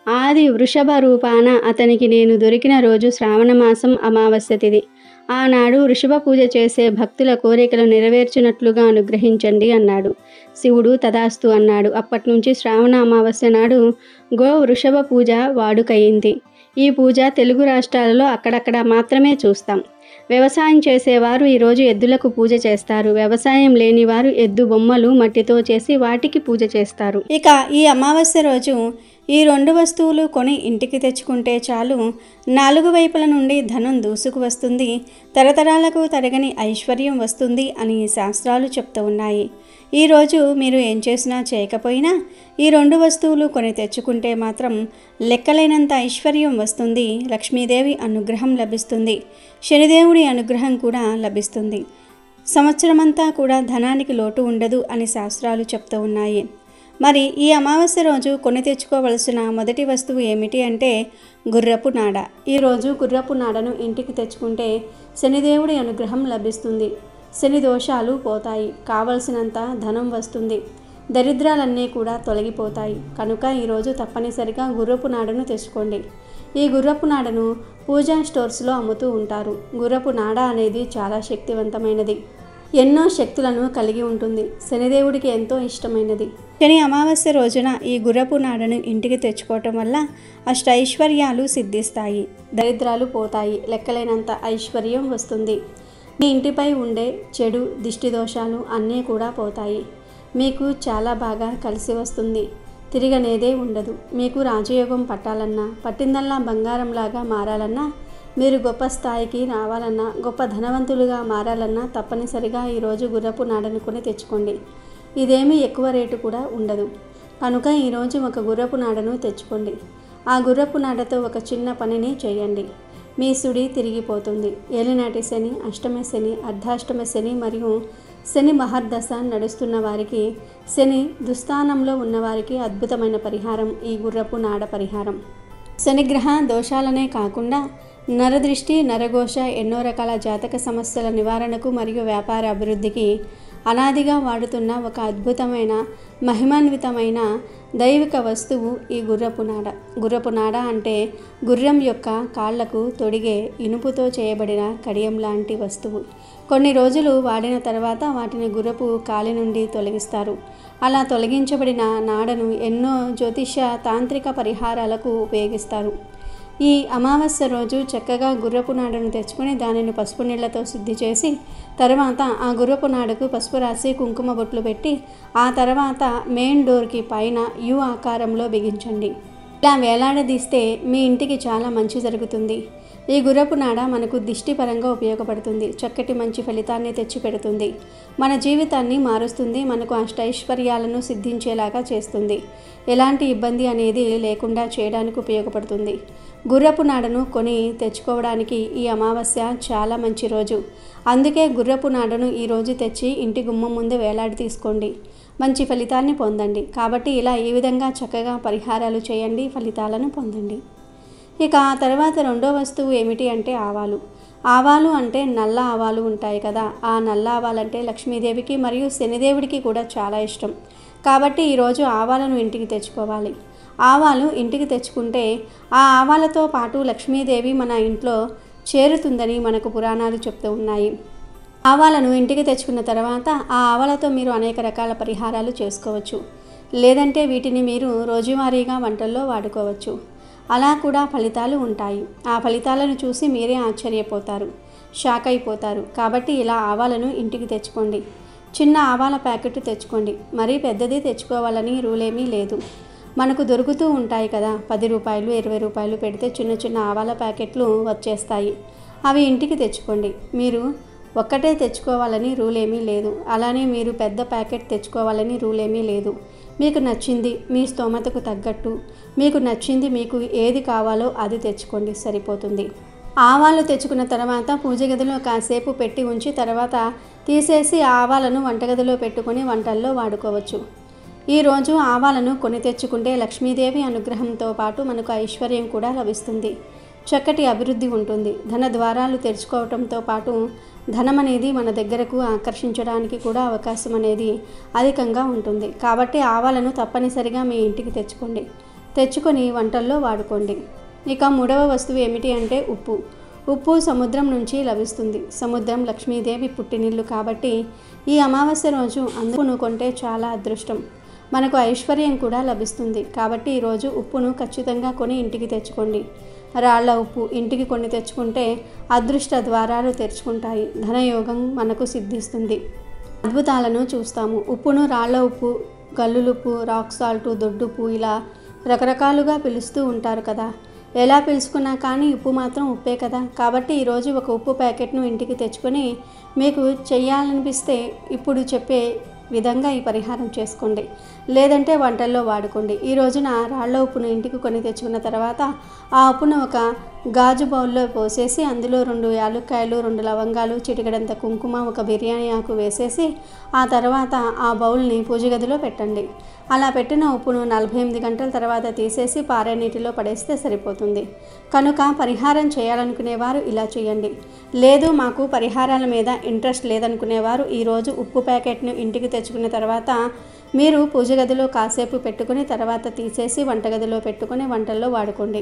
ఆది వృషభ రూపాన అతనికి నేను దొరికిన రోజు శ్రావణమాసం అమావాస్య తిథి. ఆనాడు వృషభ పూజ చేసే భక్తుల కోరికలు నెరవేర్చినట్లుగా అనుగ్రహించండి అన్నాడు. శివుడు తదాస్తు అన్నాడు. అప్పటి నుంచి శ్రావణ అమావాస్య నాడు గో వృషభ పూజ వాడుకయింది. ఈ పూజ తెలుగు రాష్ట్రాలలో అక్కడక్కడ మాత్రమే చూస్తాం. వ్యవసాయం చేసేవారు ఈరోజు ఎద్దులకు పూజ చేస్తారు. వ్యవసాయం లేనివారు ఎద్దు బొమ్మలు మట్టితో చేసి వాటికి పూజ చేస్తారు. ఇక ఈ అమావాస్య రోజు ఈ 2 వస్తువులు కొని ఇంటికి తెచ్చుకుంటే చాలు, 4 వైపుల నుండి ధనం దూసుకు వస్తుంది, తరతరాలకు తరగని ఐశ్వర్యం వస్తుంది అని శాస్త్రాలు చెప్తూ ఉన్నాయి. ఈరోజు మీరు ఏం చేసినా చేయకపోయినా ఈ 2 వస్తువులు కొని తెచ్చుకుంటే మాత్రం లెక్కలేనంత ఐశ్వర్యం వస్తుంది, లక్ష్మీదేవి అనుగ్రహం లభిస్తుంది, శనిదేవుడి అనుగ్రహం కూడా లభిస్తుంది, సంవత్సరమంతా కూడా ధనానికి లోటు ఉండదు అని శాస్త్రాలు చెప్తూ ఉన్నాయి. మరి ఈ అమావాస్య రోజు కొని తెచ్చుకోవలసిన మొదటి వస్తువు ఏమిటి అంటే గుర్రపు నాడ. ఈరోజు గుర్రపు నాడను ఇంటికి తెచ్చుకుంటే శనిదేవుడి అనుగ్రహం లభిస్తుంది, శని దోషాలు పోతాయి, కావలసినంత ధనం వస్తుంది, దరిద్రాలన్నీ కూడా తొలగిపోతాయి. కనుక ఈరోజు తప్పనిసరిగా గుర్రపు నాడను తెచ్చుకోండి. ఈ గుర్రపు నాడను పూజా స్టోర్స్లో అమ్ముతూ ఉంటారు. గుర్రపు నాడ అనేది చాలా శక్తివంతమైనది, ఎన్నో శక్తులను కలిగి ఉంటుంది, శనిదేవుడికి ఎంతో ఇష్టమైనది. శని అమావాస్య రోజున ఈ గుర్రపు నాడను ఇంటికి తెచ్చుకోవటం వల్ల అష్టైశ్వర్యాలు సిద్ధిస్తాయి, దరిద్రాలు పోతాయి, లెక్కలేనంత ఐశ్వర్యం వస్తుంది. మీ ఇంటిపై ఉండే చెడు దిష్టి దోషాలు అన్నీ కూడా పోతాయి. మీకు చాలా బాగా కలిసి వస్తుంది, తిరగనేదే ఉండదు. మీకు రాజయోగం పట్టాలన్నా, పట్టిందల్లా బంగారంలాగా మారాలన్నా, మీరు గొప్ప స్థాయికి రావాలన్నా, గొప్ప ధనవంతులుగా మారాలన్నా తప్పనిసరిగా ఈరోజు గుర్రపు నాడను కొని తెచ్చుకోండి. ఇదేమీ ఎక్కువ రేటు కూడా ఉండదు. కనుక ఈరోజు ఒక గుర్రపు నాడను తెచ్చుకోండి. ఆ గుర్రపు నాడతో ఒక చిన్న పనిని చేయండి, మీ సుడి తిరిగిపోతుంది. ఏలినాటి శని, అష్టమ శని, అర్ధాష్టమ శని మరియు శని మహర్దశ నడుస్తున్న వారికి, శని దుస్థానంలో ఉన్నవారికి అద్భుతమైన పరిహారం ఈ గుర్రపు నాడ పరిహారం. శనిగ్రహ దోషాలనే కాకుండా నరదృష్టి, నరఘోష, ఎన్నో రకాల జాతక సమస్యల నివారణకు మరియు వ్యాపార అభివృద్ధికి అనాదిగా వాడుతున్న ఒక అద్భుతమైన మహిమాన్వితమైన దైవిక వస్తువు ఈ గుర్రపు నాడ. గుర్రపు నాడ అంటే గుర్రం యొక్క కాళ్లకు తొడిగే ఇనుపుతో చేయబడిన కడియం లాంటి వస్తువు. కొన్ని రోజులు వాడిన తర్వాత వాటిని గుర్రపు కాలి నుండి తొలగిస్తారు. అలా తొలగించబడిన నాడను ఎన్నో జ్యోతిష తాంత్రిక పరిహారాలకు ఉపయోగిస్తారు. ఈ అమావాస్య రోజు చక్కగా గుర్రపు నాడను తెచ్చుకొని దానిని పసుపు నీళ్లతో శుద్ధి చేసి తర్వాత ఆ గుర్రపు నాడకు పసుపు రాసి కుంకుమ బొట్లు పెట్టి ఆ తర్వాత మెయిన్ డోర్కి పైన యు ఆకారంలో బిగించండి. ఇలా వేలాడదీస్తే మీ ఇంటికి చాలా మంచి జరుగుతుంది. ఈ గుర్రపు నాడ మనకు దిష్టి పరంగా ఉపయోగపడుతుంది, చక్కటి మంచి ఫలితాన్ని తెచ్చిపెడుతుంది, మన జీవితాన్ని మారుస్తుంది, మనకు అష్టైశ్వర్యాలను సిద్ధించేలాగా చేస్తుంది, ఎలాంటి ఇబ్బంది అనేది లేకుండా చేయడానికి ఉపయోగపడుతుంది. గుర్రపు నాడను కొని తెచ్చుకోవడానికి ఈ అమావాస్య చాలా మంచి రోజు. అందుకే గుర్రపు నాడను ఈరోజు తెచ్చి ఇంటి గుమ్మం ముందు వేలాడి తీసుకోండి, మంచి ఫలితాన్ని పొందండి. కాబట్టి ఇలా ఈ విధంగా చక్కగా పరిహారాలు చేయండి, ఫలితాలను పొందండి. ఇక ఆ తర్వాత రెండో వస్తువు ఏమిటి అంటే ఆవాలు. ఆవాలు అంటే నల్ల ఆవాలు ఉంటాయి కదా, ఆ నల్ల ఆవాలంటే లక్ష్మీదేవికి మరియు శనిదేవుడికి కూడా చాలా ఇష్టం. కాబట్టి ఈరోజు ఆవాలను ఇంటికి తెచ్చుకోవాలి. ఆవాలు ఇంటికి తెచ్చుకుంటే ఆ ఆవాలతో పాటు లక్ష్మీదేవి మన ఇంట్లో చేరుతుందని మనకు పురాణాలు చెప్తూ ఉన్నాయి. ఆవాలను ఇంటికి తెచ్చుకున్న తర్వాత ఆ ఆవాలతో మీరు అనేక రకాల పరిహారాలు చేసుకోవచ్చు, లేదంటే వీటిని మీరు రోజువారీగా వంటల్లో వాడుకోవచ్చు. అలా కూడా ఫలితాలు ఉంటాయి. ఆ ఫలితాలను చూసి మీరే ఆశ్చర్యపోతారు, షాక్ అయిపోతారు. కాబట్టి ఇలా ఆవాలను ఇంటికి తెచ్చుకోండి. చిన్న ఆవాల ప్యాకెట్ తెచ్చుకోండి. మరీ పెద్దది తెచ్చుకోవాలని రూలేమీ లేదు. మనకు దొరుకుతూ ఉంటాయి కదా, 10 రూపాయలు 20 రూపాయలు పెడితే చిన్న చిన్న ఆవాల ప్యాకెట్లు వచ్చేస్తాయి. అవి ఇంటికి తెచ్చుకోండి. మీరు ఒక్కటే తెచ్చుకోవాలని రూలేమీ లేదు. అలానే మీరు పెద్ద ప్యాకెట్ తెచ్చుకోవాలని రూలేమీ లేదు. మీకు నచ్చింది, మీ స్తోమతకు తగ్గట్టు మీకు నచ్చింది, మీకు ఏది కావాలో అది తెచ్చుకోండి, సరిపోతుంది. ఆవాలు తెచ్చుకున్న తర్వాత పూజ గదిలో కాసేపు పెట్టి ఉంచి తర్వాత తీసేసి ఆవాలను వంటగదిలో పెట్టుకొని వంటల్లో వాడుకోవచ్చు. ఈరోజు ఆవాలను కొని తెచ్చుకుంటే లక్ష్మీదేవి అనుగ్రహంతో పాటు మనకు ఐశ్వర్యం కూడా లభిస్తుంది. చక్కటి అభివృద్ధి ఉంటుంది. ధన ద్వారాలు తెరుచుకోవటంతో పాటు ధనం అనేది మన దగ్గరకు ఆకర్షించడానికి కూడా అవకాశం అనేది అధికంగా ఉంటుంది. కాబట్టి ఆవాలను తప్పనిసరిగా మీ ఇంటికి తెచ్చుకోండి. తెచ్చుకొని వంటల్లో వాడుకోండి. ఇక మూడవ వస్తువు ఏమిటి అంటే ఉప్పు. ఉప్పు సముద్రం నుంచి లభిస్తుంది. సముద్రం లక్ష్మీదేవి పుట్టినిల్లు కాబట్టి ఈ అమావాస్య రోజు ఉప్పును కొంటే చాలా అదృష్టం. మనకు ఐశ్వర్యం కూడా లభిస్తుంది. కాబట్టి ఈరోజు ఉప్పును ఖచ్చితంగా కొని ఇంటికి తెచ్చుకోండి. రాళ్ల ఉప్పు ఇంటికి కొన్ని తెచ్చుకుంటే అదృష్ట ద్వారాలు తెరుచుకుంటాయి. ధనయోగం మనకు సిద్ధిస్తుంది. అద్భుతాలను చూస్తాము. ఉప్పును రాళ్ల ఉప్పు, గల్లులుప్పు, రాక్ సాల్ట్, దొడ్డుప్పు ఇలా రకరకాలుగా పిలుస్తూ ఉంటారు కదా. ఎలా పిలుచుకున్నా కానీ ఉప్పు మాత్రం ఉప్పే కదా. కాబట్టి ఈరోజు ఒక ఉప్పు ప్యాకెట్ను ఇంటికి తెచ్చుకొని మీకు చెయ్యాలనిపిస్తే ఇప్పుడు చెప్పే విధంగా ఈ పరిహారం చేసుకోండి. లేదంటే వంటల్లో వాడుకోండి. ఈ రోజున రాళ్ల ఉప్పును ఇంటికి కొని తెచ్చుకున్న తర్వాత ఆ ఉప్పును ఒక గాజు బౌల్లో పోసేసి అందులో 2 యాలుక్కాయలు, 2 లవంగాలు, చిటికెడంత కుంకుమ, ఒక బిర్యానీ ఆకు వేసేసి ఆ తర్వాత ఆ బౌల్ని పూజ గదిలో పెట్టండి. అలా పెట్టిన ఉప్పును 48 గంటల తర్వాత తీసేసి పారే నీటిలో పడేస్తే సరిపోతుంది. కనుక పరిహారం చేయాలనుకునేవారు ఇలా చేయండి. లేదు మాకు పరిహారాల మీద ఇంట్రెస్ట్ లేదనుకునేవారు ఈరోజు ఉప్పు ప్యాకెట్ను ఇంటికి తెచ్చుకున్న తర్వాత మీరు పూజ గదిలో కాసేపు పెట్టుకుని తర్వాత తీసేసి వంటగదిలో పెట్టుకుని వంటల్లో వాడుకోండి.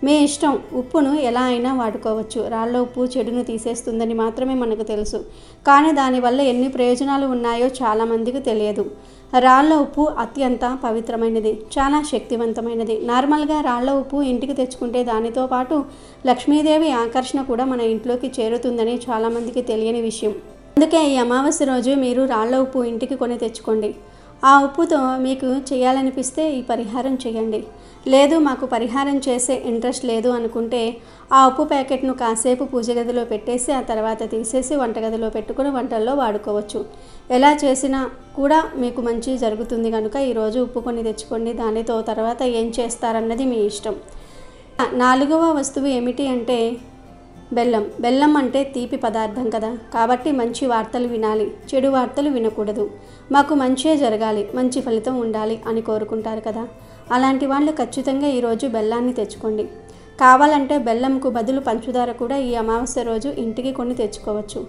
మీ ఇష్టం. ఉప్పును ఎలా అయినా వాడుకోవచ్చు. రాళ్ల ఉప్పు చెడును తీసేస్తుందని మాత్రమే మనకు తెలుసు. కానీ దానివల్ల ఎన్ని ప్రయోజనాలు ఉన్నాయో చాలామందికి తెలియదు. రాళ్ల ఉప్పు అత్యంత పవిత్రమైనది, చాలా శక్తివంతమైనది. నార్మల్గా రాళ్ల ఉప్పు ఇంటికి తెచ్చుకుంటే దానితో పాటు లక్ష్మీదేవి ఆకర్షణ కూడా మన ఇంట్లోకి చేరుతుందని చాలామందికి తెలియని విషయం. అందుకే ఈ అమావాస్య రోజు మీరు రాళ్ల ఉప్పు ఇంటికి కొని తెచ్చుకోండి. ఆ ఉప్పుతో మీకు చేయాలనిపిస్తే ఈ పరిహారం చేయండి. లేదు మాకు పరిహారం చేసే ఇంట్రెస్ట్ లేదు అనుకుంటే ఆ ఉప్పు ప్యాకెట్ను కాసేపు పూజ గదిలో పెట్టేసి ఆ తర్వాత తీసేసి వంటగదిలో పెట్టుకుని వంటల్లో వాడుకోవచ్చు. ఎలా చేసినా కూడా మీకు మంచి జరుగుతుంది. కనుక ఈరోజు ఉప్పు కొని తెచ్చుకోండి. దానితో తర్వాత ఏం చేస్తారన్నది మీ ఇష్టం. 4వ వస్తువు ఏమిటి అంటే బెల్లం. బెల్లం అంటే తీపి పదార్థం కదా. కాబట్టి మంచి వార్తలు వినాలి, చెడు వార్తలు వినకూడదు. మాకు మంచే జరగాలి, మంచి ఫలితం ఉండాలి అని కోరుకుంటారు కదా. అలాంటి వాళ్ళు ఖచ్చితంగా ఈరోజు బెల్లాన్ని తెచ్చుకోండి. కావాలంటే బెల్లంకు బదులు పంచదార కూడా ఈ అమావాస్య రోజు ఇంటికి కొని తెచ్చుకోవచ్చు.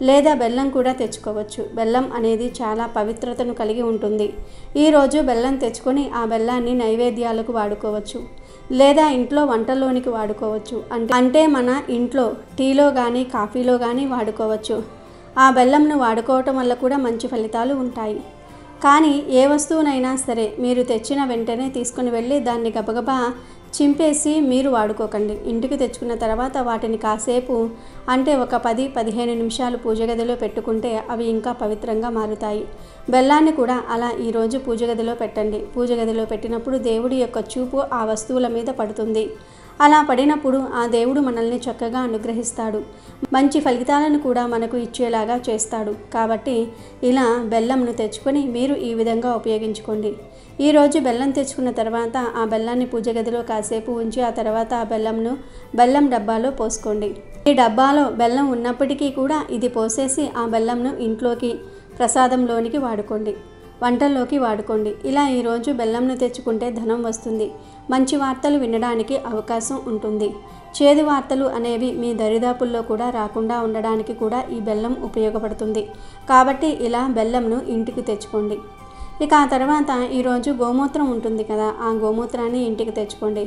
లేదా బెల్లం కూడా తెచ్చుకోవచ్చు. బెల్లం అనేది చాలా పవిత్రతను కలిగి ఉంటుంది. ఈరోజు బెల్లం తెచ్చుకొని ఆ బెల్లాన్ని నైవేద్యాలకు వాడుకోవచ్చు. లేదా ఇంట్లో వంటల్లోనికి వాడుకోవచ్చు. అంటే మన ఇంట్లో టీలో కానీ కాఫీలో కానీ వాడుకోవచ్చు. ఆ బెల్లంను వాడుకోవటం వల్ల కూడా మంచి ఫలితాలు ఉంటాయి. కానీ ఏ వస్తువునైనా సరే మీరు తెచ్చిన వెంటనే తీసుకుని వెళ్ళి దాన్ని గబగబా చింపేసి మీరు వాడుకోకండి. ఇంటికి తెచ్చుకున్న తర్వాత వాటిని కాసేపు అంటే ఒక 10-15 నిమిషాలు పూజ గదిలో పెట్టుకుంటే అవి ఇంకా పవిత్రంగా మారుతాయి. బెల్లాన్ని కూడా అలా ఈరోజు పూజ గదిలో పెట్టండి. పూజ గదిలో పెట్టినప్పుడు దేవుడి యొక్క చూపు ఆ వస్తువుల మీద పడుతుంది. అలా పడినప్పుడు ఆ దేవుడు మనల్ని చక్కగా అనుగ్రహిస్తాడు. మంచి ఫలితాలను కూడా మనకు ఇచ్చేలాగా చేస్తాడు. కాబట్టి ఇలా బెల్లంను తెచ్చుకొని మీరు ఈ విధంగా ఉపయోగించుకోండి. ఈరోజు బెల్లం తెచ్చుకున్న తర్వాత ఆ బెల్లాన్ని పూజ గదిలో కాసేపు ఉంచి ఆ తర్వాత ఆ బెల్లం డబ్బాలో పోసుకోండి. ఈ డబ్బాలో బెల్లం ఉన్నప్పటికీ కూడా ఇది పోసేసి ఆ బెల్లంను ఇంట్లోకి ప్రసాదంలోనికి వాడుకోండి, వంటల్లోకి వాడుకోండి. ఇలా ఈరోజు బెల్లంను తెచ్చుకుంటే ధనం వస్తుంది. మంచి వార్తలు వినడానికి అవకాశం ఉంటుంది. చేదు వార్తలు అనేవి మీ దరిదాపుల్లో కూడా రాకుండా ఉండడానికి కూడా ఈ బెల్లం ఉపయోగపడుతుంది. కాబట్టి ఇలా బెల్లంను ఇంటికి తెచ్చుకోండి. ఇక ఆ తర్వాత ఈరోజు గోమూత్రం ఉంటుంది కదా, ఆ గోమూత్రాన్ని ఇంటికి తెచ్చుకోండి.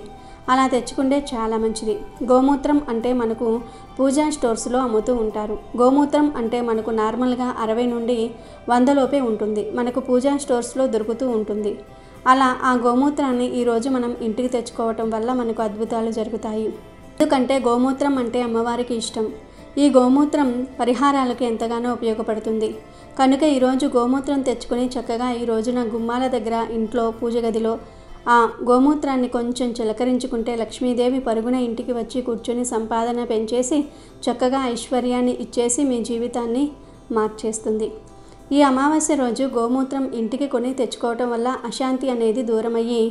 అలా తెచ్చుకుంటే చాలా మంచిది. గోమూత్రం అంటే మనకు పూజా స్టోర్స్లో అమ్ముతూ ఉంటారు. గోమూత్రం అంటే మనకు నార్మల్గా 60 నుండి 100 లోపే ఉంటుంది. మనకు పూజా స్టోర్స్లో దొరుకుతూ ఉంటుంది. అలా ఆ గోమూత్రాన్ని ఈరోజు మనం ఇంటికి తెచ్చుకోవటం వల్ల మనకు అద్భుతాలు జరుగుతాయి. ఎందుకంటే గోమూత్రం అంటే అమ్మవారికి ఇష్టం. ఈ గోమూత్రం పరిహారాలకు ఎంతగానో ఉపయోగపడుతుంది. కనుక ఈరోజు గోమూత్రం తెచ్చుకొని చక్కగా ఈ రోజున గుమ్మాల దగ్గర, ఇంట్లో, పూజ గదిలో ఆ గోమూత్రాన్ని కొంచెం చిలకరించుకుంటే లక్ష్మీదేవి పరుగున ఇంటికి వచ్చి కూర్చొని సంపాదన పెంచేసి చక్కగా ఐశ్వర్యాన్ని ఇచ్చేసి మీ జీవితాన్ని మార్చేస్తుంది. ఈ అమావాస్య రోజు గోమూత్రం ఇంటికి కొని తెచ్చుకోవటం వల్ల అశాంతి అనేది దూరమయ్యి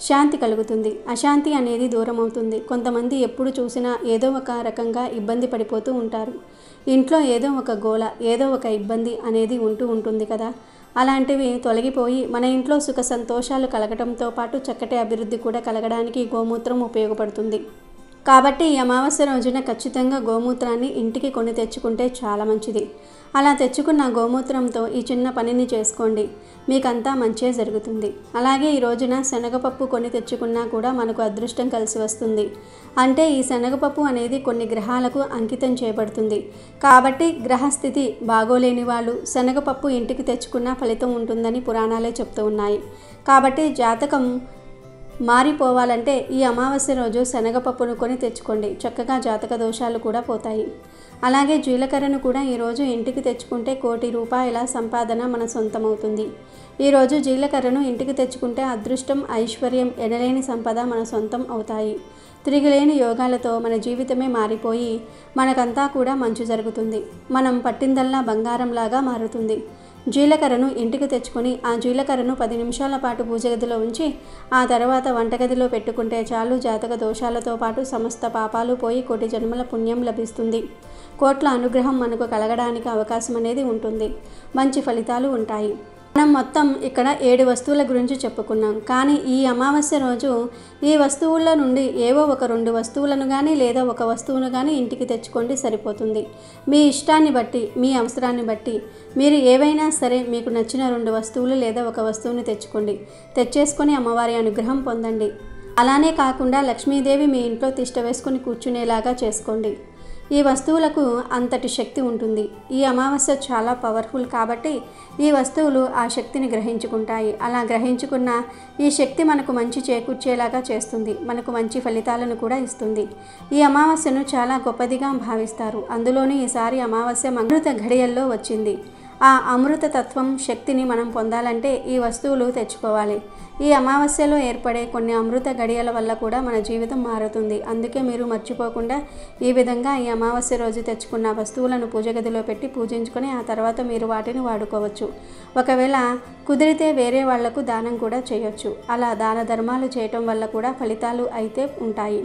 శాంతి కలుగుతుంది. అశాంతి అనేది దూరం అవుతుంది. కొంతమంది ఎప్పుడు చూసినా ఏదో ఒక రకంగా ఇబ్బంది పడిపోతూ ఉంటారు. ఇంట్లో ఏదో ఒక గోల, ఏదో ఒక ఇబ్బంది అనేది ఉంటుంది కదా. అలాంటివి తొలగిపోయి మన ఇంట్లో సుఖ సంతోషాలు కలగడంతో పాటు చక్కటి అభివృద్ధి కూడా కలగడానికి గోమూత్రం ఉపయోగపడుతుంది. కాబట్టి ఈ అమావాస్య రోజున ఖచ్చితంగా గోమూత్రాన్ని ఇంటికి కొని తెచ్చుకుంటే చాలా మంచిది. అలా తెచ్చుకున్న గోమూత్రంతో ఈ చిన్న పనిని చేసుకోండి, మీకంతా మంచే జరుగుతుంది. అలాగే ఈ రోజున శనగపప్పు కొని తెచ్చుకున్నా కూడా మనకు అదృష్టం కలిసి వస్తుంది. అంటే ఈ శనగపప్పు అనేది కొన్ని గ్రహాలకు అంకితం చేయబడుతుంది. కాబట్టి గ్రహస్థితి బాగోలేని వాళ్ళు శనగపప్పు ఇంటికి తెచ్చుకున్న ఫలితం ఉంటుందని పురాణాలే చెప్తూ ఉన్నాయి. కాబట్టి జాతకం మారిపోవాలంటే ఈ అమావాస్య రోజు శనగపప్పును కొని తెచ్చుకోండి. చక్కగా జాతక దోషాలు కూడా పోతాయి. అలాగే జీలకర్రను కూడా ఈరోజు ఇంటికి తెచ్చుకుంటే 1 కోటి రూపాయల సంపాదన మన సొంతమవుతుంది. ఈరోజు జీలకర్రను ఇంటికి తెచ్చుకుంటే అదృష్టం, ఐశ్వర్యం, ఎనలేని సంపద మన సొంతం అవుతాయి. తిరిగిలేని యోగాలతో మన జీవితమే మారిపోయి మనకంతా కూడా మంచి జరుగుతుంది. మనం పట్టిందల్లా బంగారంలాగా మారుతుంది. జీలకర్రను ఇంటికి తెచ్చుకొని ఆ జీలకర్రను 10 నిమిషాల పాటు పూజ గదిలో ఉంచి ఆ తర్వాత వంటగదిలో పెట్టుకుంటే చాలు, జాతక దోషాలతో పాటు సమస్త పాపాలు పోయి 1 కోటి జన్మల పుణ్యం లభిస్తుంది. కోట్ల అనుగ్రహం మనకు కలగడానికి అవకాశం అనేది ఉంటుంది. మంచి ఫలితాలు ఉంటాయి. మనం మొత్తం ఇక్కడ 7 వస్తువుల గురించి చెప్పుకున్నాం. కానీ ఈ అమావాస్య రోజు ఈ వస్తువుల నుండి ఏవో ఒక 2 వస్తువులను కానీ లేదా ఒక వస్తువును కానీ ఇంటికి తెచ్చుకోండి, సరిపోతుంది. మీ ఇష్టాన్ని బట్టి, మీ అవసరాన్ని బట్టి మీరు ఏవైనా సరే మీకు నచ్చిన 2 వస్తువులు లేదా ఒక వస్తువుని తెచ్చుకోండి. తెచ్చేసుకొని అమ్మవారి అనుగ్రహం పొందండి. అలానే కాకుండా లక్ష్మీదేవి మీ ఇంట్లో తిష్ట వేసుకొని కూర్చునేలాగా చేసుకోండి. ఈ వస్తువులకు అంతటి శక్తి ఉంటుంది. ఈ అమావాస్య చాలా పవర్ఫుల్ కాబట్టి ఈ వస్తువులు ఆ శక్తిని గ్రహించుకుంటాయి. అలా గ్రహించుకున్న ఈ శక్తి మనకు మంచి చేకూర్చేలాగా చేస్తుంది. మనకు మంచి ఫలితాలను కూడా ఇస్తుంది. ఈ అమావాస్యను చాలా గొప్పదిగా భావిస్తారు. అందులోని ఈసారి అమావాస్య అమృత ఘడియల్లో వచ్చింది. ఆ అమృత తత్వం శక్తిని మనం పొందాలంటే ఈ వస్తువులు తెచ్చుకోవాలి. ఈ అమావాస్యలో ఏర్పడే కొన్ని అమృత గడియల వల్ల కూడా మన జీవితం మారుతుంది. అందుకే మీరు మర్చిపోకుండా ఈ విధంగా ఈ అమావాస్య రోజు తెచ్చుకున్న వస్తువులను పూజ గదిలో పెట్టి పూజించుకొని ఆ తర్వాత మీరు వాటిని వాడుకోవచ్చు. ఒకవేళ కుదిరితే వేరే వాళ్లకు దానం కూడా చేయొచ్చు. అలా దాన ధర్మాలు చేయటం వల్ల కూడా ఫలితాలు అయితే ఉంటాయి.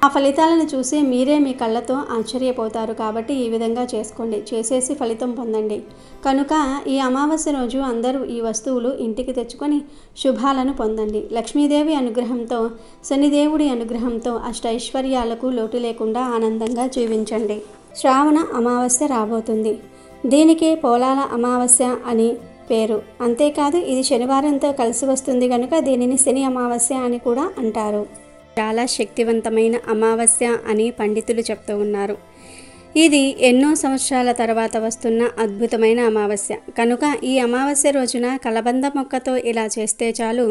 ఆ ఫలితాలను చూసి మీరే మీ కళ్ళతో ఆశ్చర్యపోతారు. కాబట్టి ఈ విధంగా చేసుకోండి, చేసేసి ఫలితం పొందండి. కనుక ఈ అమావాస్య రోజు అందరూ ఈ వస్తువులు ఇంటికి తెచ్చుకొని శుభాలను పొందండి. లక్ష్మీదేవి అనుగ్రహంతో, శనిదేవుడి అనుగ్రహంతో అష్టైశ్వర్యాలకు లోటు లేకుండా ఆనందంగా జీవించండి. శ్రావణ అమావాస్య రాబోతుంది. దీనికి పోలాల అమావాస్య అని పేరు. అంతేకాదు ఇది శనివారంతో కలిసి వస్తుంది కనుక దీనిని శని అమావాస్య అని కూడా అంటారు. చాలా శక్తివంతమైన అమావాస్య అని పండితులు చెప్తూ ఉన్నారు. ఇది ఎన్నో సంవత్సరాల తర్వాత వస్తున్న అద్భుతమైన అమావాస్య కనుక ఈ అమావాస్య రోజున కలబంద మొక్కతో ఇలా చేస్తే చాలు,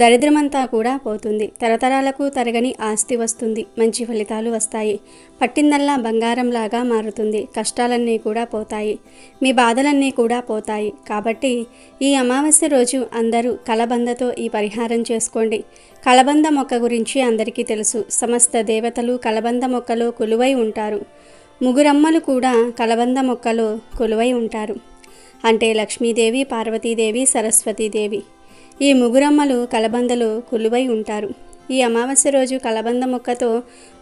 దరిద్రమంతా కూడా పోతుంది. తరతరాలకు తరగని ఆస్తి వస్తుంది. మంచి ఫలితాలు వస్తాయి. పట్టిందల్లా బంగారంలాగా మారుతుంది. కష్టాలన్నీ కూడా పోతాయి. మీ బాధలన్నీ కూడా పోతాయి. కాబట్టి ఈ అమావాస్య రోజు అందరూ కలబందతో ఈ పరిహారం చేసుకోండి. కలబంద మొక్క గురించి అందరికీ తెలుసు. సమస్త దేవతలు కలబంద మొక్కలో కొలువై ఉంటారు. ముగురమ్మలు కూడా కలబంద మొక్కలో కొలువై ఉంటారు. అంటే లక్ష్మీదేవి, పార్వతీదేవి, సరస్వతీదేవి. ఈ ముగురమ్మలు కలబందలో కొలువై ఉంటారు. ఈ అమావాస్య రోజు కలబంద మొక్కతో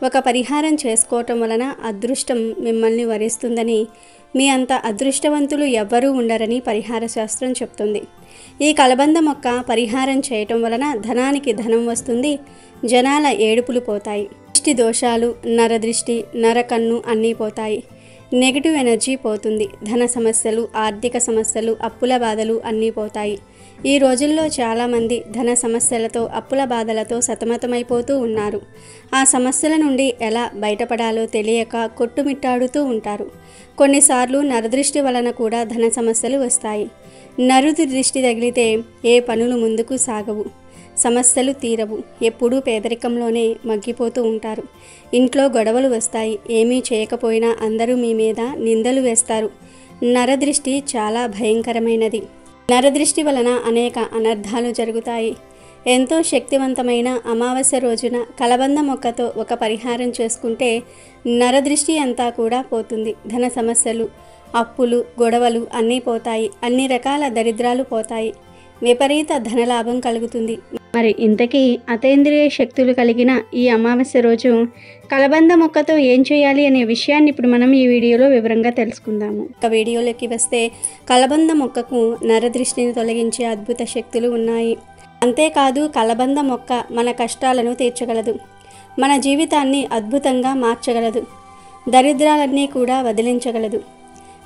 ఒక పరిహారం చేసుకోవటం వలన అదృష్టం మిమ్మల్ని వరిస్తుందని, మీ అంత అదృష్టవంతులు ఎవ్వరూ ఉండరని పరిహార శాస్త్రం చెప్తుంది. ఈ కలబంద మొక్క పరిహారం చేయటం వలన ధనానికి ధనం వస్తుంది. జనాల ఏడుపులు పోతాయి. దృష్టి దోషాలు, నరదృష్టి, నరకన్ను అన్నీ పోతాయి. నెగిటివ్ ఎనర్జీ పోతుంది. ధన సమస్యలు, ఆర్థిక సమస్యలు, అప్పుల బాధలు అన్నీ పోతాయి. ఈ రోజుల్లో చాలామంది ధన సమస్యలతో, అప్పుల బాధలతో సతమతమైపోతూ ఉన్నారు. ఆ సమస్యల నుండి ఎలా బయటపడాలో తెలియక కొట్టుమిట్టాడుతూ ఉంటారు. కొన్నిసార్లు నరదృష్టి వలన కూడా ధన సమస్యలు వస్తాయి. నరుడి దృష్టి తగిలితే ఏ పనులు ముందుకు సాగవు. సమస్యలు తీరవు. ఎప్పుడూ పేదరికంలోనే మగ్గిపోతూ ఉంటారు. ఇంట్లో గొడవలు వస్తాయి. ఏమీ చేయకపోయినా అందరూ మీ మీద నిందలు వేస్తారు. నరదృష్టి చాలా భయంకరమైనది. నరదృష్టి వలన అనేక అనర్థాలు జరుగుతాయి. ఎంతో శక్తివంతమైన అమావాస్య రోజున కలబంద మొక్కతో ఒక పరిహారం చేసుకుంటే నరదృష్టి అంతా కూడా పోతుంది. ధన సమస్యలు, అప్పులు, గొడవలు అన్నీ పోతాయి. అన్ని రకాల దరిద్రాలు పోతాయి. విపరీత ధనలాభం కలుగుతుంది. మరి ఇంతకీ అతీంద్రియ శక్తులు కలిగిన ఈ అమావాస్య రోజు కలబంద మొక్కతో ఏం చేయాలి అనే విషయాన్ని ఇప్పుడు మనం ఈ వీడియోలో వివరంగా తెలుసుకుందాము. ఒక వీడియోలోకి వస్తే కలబంద మొక్కకు నరదృష్టిని తొలగించే అద్భుత శక్తులు ఉన్నాయి. అంతేకాదు కలబంద మొక్క మన కష్టాలను తీర్చగలదు. మన జీవితాన్ని అద్భుతంగా మార్చగలదు. దరిద్రాలన్నీ కూడా వదిలించగలదు.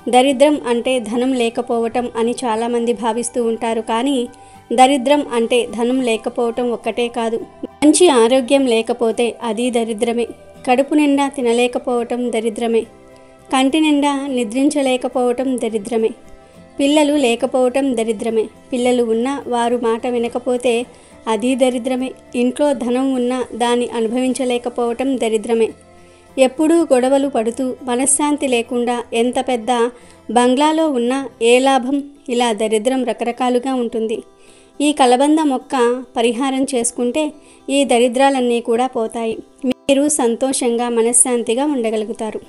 దరిద్రం అంటే ధనం లేకపోవటం అని చాలామంది భావిస్తూ ఉంటారు. కానీ దరిద్రం అంటే ధనం లేకపోవటం ఒక్కటే కాదు, మంచి ఆరోగ్యం లేకపోతే అది దరిద్రమే. కడుపు నిండా తినలేకపోవటం దరిద్రమే. కంటి నిండా నిద్రించలేకపోవటం దరిద్రమే. పిల్లలు లేకపోవటం దరిద్రమే. పిల్లలు ఉన్నా వారు మాట వినకపోతే అది దరిద్రమే. ఇంట్లో ధనం ఉన్నా దాన్ని అనుభవించలేకపోవటం దరిద్రమే. ఎప్పుడూ గొడవలు పడుతూ మనశ్శాంతి లేకుండా ఎంత పెద్ద బంగ్లాలో ఉన్నా ఏ లాభం? ఇలా దరిద్రం రకరకాలుగా ఉంటుంది. ఈ కలబంద మొక్క పరిహారం చేసుకుంటే ఈ దరిద్రాలన్నీ కూడా పోతాయి. మీరు సంతోషంగా మనశ్శాంతిగా ఉండగలుగుతారు.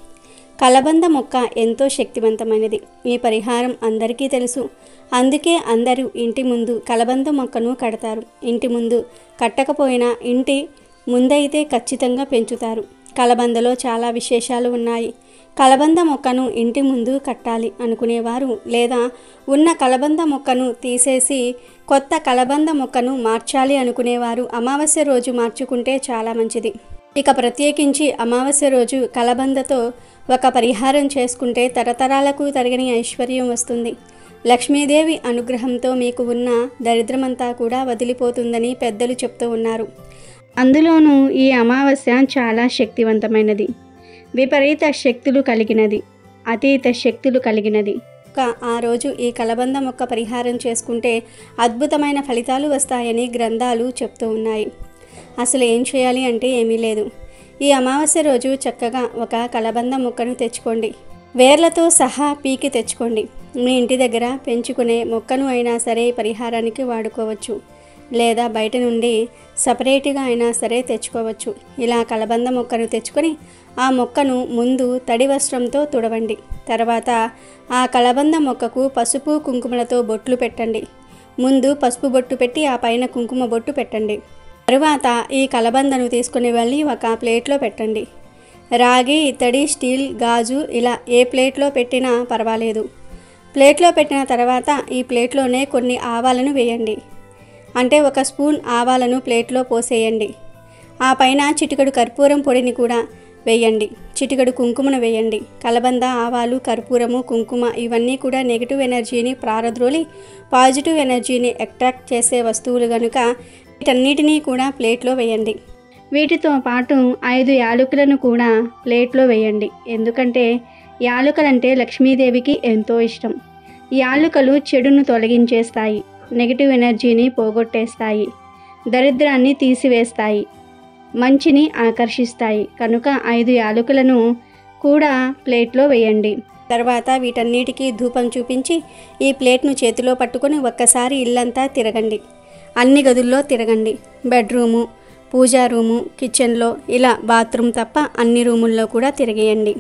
కలబంద మొక్క ఎంతో శక్తివంతమైనది. ఈ పరిహారం అందరికీ తెలుసు. అందుకే అందరూ ఇంటి ముందు కలబంద మొక్కను కడతారు. ఇంటి ముందు కట్టకపోయినా ఇంటి ముందైతే ఖచ్చితంగా పెంచుతారు. కలబందలో చాలా విశేషాలు ఉన్నాయి. కలబంద మొక్కను ఇంటి ముందు కట్టాలి అనుకునేవారు లేదా ఉన్న కలబంద మొక్కను తీసేసి కొత్త కలబంద మొక్కను మార్చాలి అనుకునేవారు అమావాస్య రోజు మార్చుకుంటే చాలా మంచిది. ఇక ప్రత్యేకించి అమావాస్య రోజు కలబందతో ఒక పరిహారం చేసుకుంటే తరతరాలకు తరగని ఐశ్వర్యం వస్తుంది. లక్ష్మీదేవి అనుగ్రహంతో మీకు ఉన్న దరిద్రమంతా కూడా వదిలిపోతుందని పెద్దలు చెప్తూ ఉన్నారు. అందులోనూ ఈ అమావాస్య చాలా శక్తివంతమైనది. విపరీత శక్తులు కలిగినది. అతీత శక్తులు కలిగినది. ఆ రోజు ఈ కలబంద మొక్క పరిహారం చేసుకుంటే అద్భుతమైన ఫలితాలు వస్తాయని గ్రంథాలు చెప్తూ ఉన్నాయి. అసలు ఏం చేయాలి అంటే ఏమీ లేదు. ఈ అమావాస్య రోజు చక్కగా ఒక కలబంద మొక్కను తెచ్చుకోండి. వేర్లతో సహా పీకి తెచ్చుకోండి. మీ ఇంటి దగ్గర పెంచుకునే మొక్కను అయినా సరే పరిహారానికి వాడుకోవచ్చు. లేదా బయట నుండి సపరేట్గా అయినా సరే తెచ్చుకోవచ్చు. ఇలా కలబంద మొక్కను తెచ్చుకొని ఆ మొక్కను ముందు తడి వస్త్రంతో తుడవండి. తర్వాత ఆ కలబంద మొక్కకు పసుపు కుంకుమలతో బొట్లు పెట్టండి. ముందు పసుపు బొట్టు పెట్టి ఆ పైన కుంకుమ బొట్టు పెట్టండి. తరువాత ఈ కలబందను తీసుకుని వెళ్ళి ఒక ప్లేట్లో పెట్టండి. రాగి, ఇత్తడి, స్టీల్, గాజు ఇలా ఏ ప్లేట్లో పెట్టినా పర్వాలేదు. ప్లేట్లో పెట్టిన తర్వాత ఈ ప్లేట్లోనే కొన్ని ఆవాలను వేయండి. అంటే ఒక స్పూన్ ఆవాలను ప్లేట్లో పోసేయండి. ఆ పైన చిటికెడు కర్పూరం పొడిని కూడా వేయండి. చిటికెడు కుంకుమను వేయండి. కలబంద, ఆవాలు, కర్పూరము, కుంకుమ ఇవన్నీ కూడా నెగిటివ్ ఎనర్జీని ప్రారద్రోలి పాజిటివ్ ఎనర్జీని అట్రాక్ట్ చేసే వస్తువులు కనుక వీటన్నిటినీ కూడా ప్లేట్లో వేయండి. వీటితో పాటు 5 యాలకులను కూడా ప్లేట్లో వేయండి. ఎందుకంటే యాలకులంటే లక్ష్మీదేవికి ఎంతో ఇష్టం. యాలకులు చెడును తొలగించేస్తాయి. నెగిటివ్ ఎనర్జీని పోగొట్టేస్తాయి. దరిద్రాన్ని తీసివేస్తాయి. మంచిని ఆకర్షిస్తాయి. కనుక 5 యాలకులను కూడా ప్లేట్లో వేయండి. తర్వాత వీటన్నిటికీ ధూపం చూపించి ఈ ప్లేట్ను చేతిలో పట్టుకొని ఒక్కసారి ఇల్లంతా తిరగండి. అన్ని గదుల్లో తిరగండి. బెడ్రూము, పూజా రూము, కిచెన్లో ఇలా బాత్రూమ్ తప్ప అన్ని రూముల్లో కూడా తిరిగేయండి.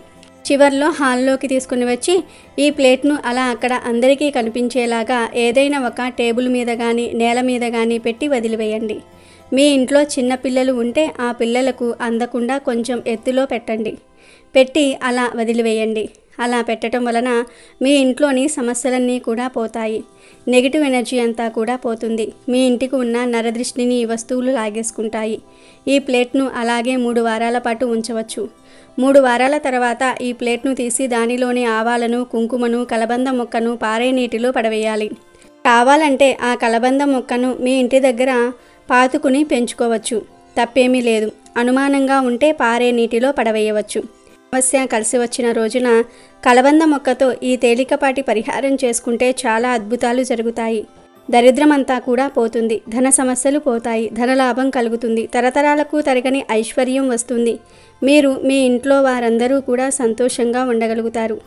చివర్లో హాల్లోకి తీసుకుని వచ్చి ఈ ప్లేట్ను అలా అక్కడ అందరికీ కనిపించేలాగా ఏదైనా ఒక టేబుల్ మీద కానీ నేల మీద కానీ పెట్టి వదిలివేయండి. మీ ఇంట్లో చిన్న పిల్లలు ఉంటే ఆ పిల్లలకు అందకుండా కొంచెం ఎత్తులో పెట్టండి. పెట్టి అలా వదిలివేయండి. అలా పెట్టడం వలన మీ ఇంట్లోని సమస్యలన్నీ కూడా పోతాయి. నెగిటివ్ ఎనర్జీ అంతా కూడా పోతుంది. మీ ఇంటికి ఉన్న నరదృష్టిని ఈ వస్తువులు లాగేసుకుంటాయి. ఈ ప్లేట్ను అలాగే 3 వారాల పాటు ఉంచవచ్చు. 3 వారాల తర్వాత ఈ ప్లేట్ను తీసి దానిలోని ఆవాలను, కుంకుమను, కలబంద మొక్కను పారే నీటిలో పడవేయాలి. కావాలంటే ఆ కలబంద మొక్కను మీ ఇంటి దగ్గర పాతుకుని పెంచుకోవచ్చు. తప్పేమీ లేదు. అనుమానంగా ఉంటే పారే నీటిలో పడవేయవచ్చు. అమావాస్య కలిసి వచ్చిన రోజున కలబంద మొక్కతో ఈ తేలికపాటి పరిహారం చేసుకుంటే చాలా అద్భుతాలు జరుగుతాయి. దరిద్రమంతా కూడా పోతుంది. ధన సమస్యలు పోతాయి. ధనలాభం కలుగుతుంది. తరతరాలకు తరగని ఐశ్వర్యం వస్తుంది. మీరు మీ ఇంట్లో వారందరూ కూడా సంతోషంగా ఉండగలుగుతారు.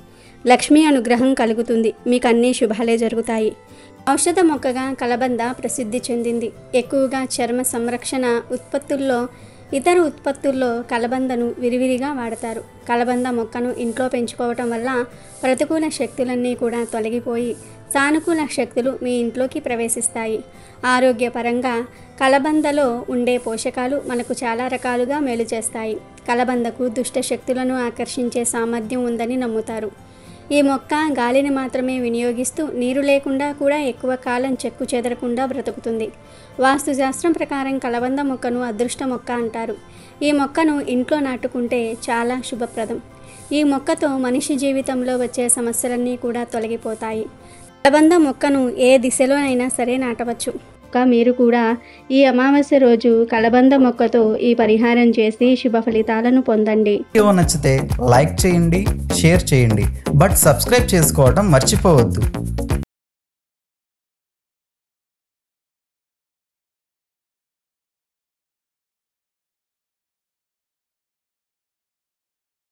లక్ష్మీ అనుగ్రహం కలుగుతుంది. మీకు అన్ని శుభాలే జరుగుతాయి. ఔషధ మొక్కగా కలబంద ప్రసిద్ధి చెందింది. ఎక్కువగా చర్మ సంరక్షణ ఉత్పత్తుల్లో, ఇతర ఉత్పత్తుల్లో కలబందను విరివిరిగా వాడతారు. కలబంద మొక్కను ఇంట్లో పెంచుకోవటం వల్ల ప్రతికూల శక్తులన్నీ కూడా తొలగిపోయి సానుకూల శక్తులు మీ ఇంట్లోకి ప్రవేశిస్తాయి. ఆరోగ్యపరంగా కలబందలో ఉండే పోషకాలు మనకు చాలా రకాలుగా మేలు చేస్తాయి. కలబందకు దుష్ట శక్తులను ఆకర్షించే సామర్థ్యం ఉందని నమ్ముతారు. ఈ మొక్క గాలిని మాత్రమే వినియోగిస్తూ నీరు లేకుండా కూడా ఎక్కువ కాలం చెక్కు చెదరకుండా బ్రతుకుతుంది. వాస్తుశాస్త్రం ప్రకారం కలబంద మొక్కను అదృష్ట మొక్క అంటారు. ఈ మొక్కను ఇంట్లో నాటుకుంటే చాలా శుభప్రదం. ఈ మొక్కతో మనిషి జీవితంలో వచ్చే సమస్యలన్నీ కూడా తొలగిపోతాయి. కలబంద మొక్కను ఏ దిశలోనైనా సరే నాటవచ్చు. మీరు కూడా ఈ అమావాస్య రోజు కలబంద మొక్కతో ఈ పరిహారం చేసి శుభ ఫలితాలను పొందండి. వీడియో నచ్చితే లైక్ చేయండి, షేర్ చేయండి, బట్ సబ్స్క్రైబ్ చేసుకోవడం మర్చిపోవద్దు.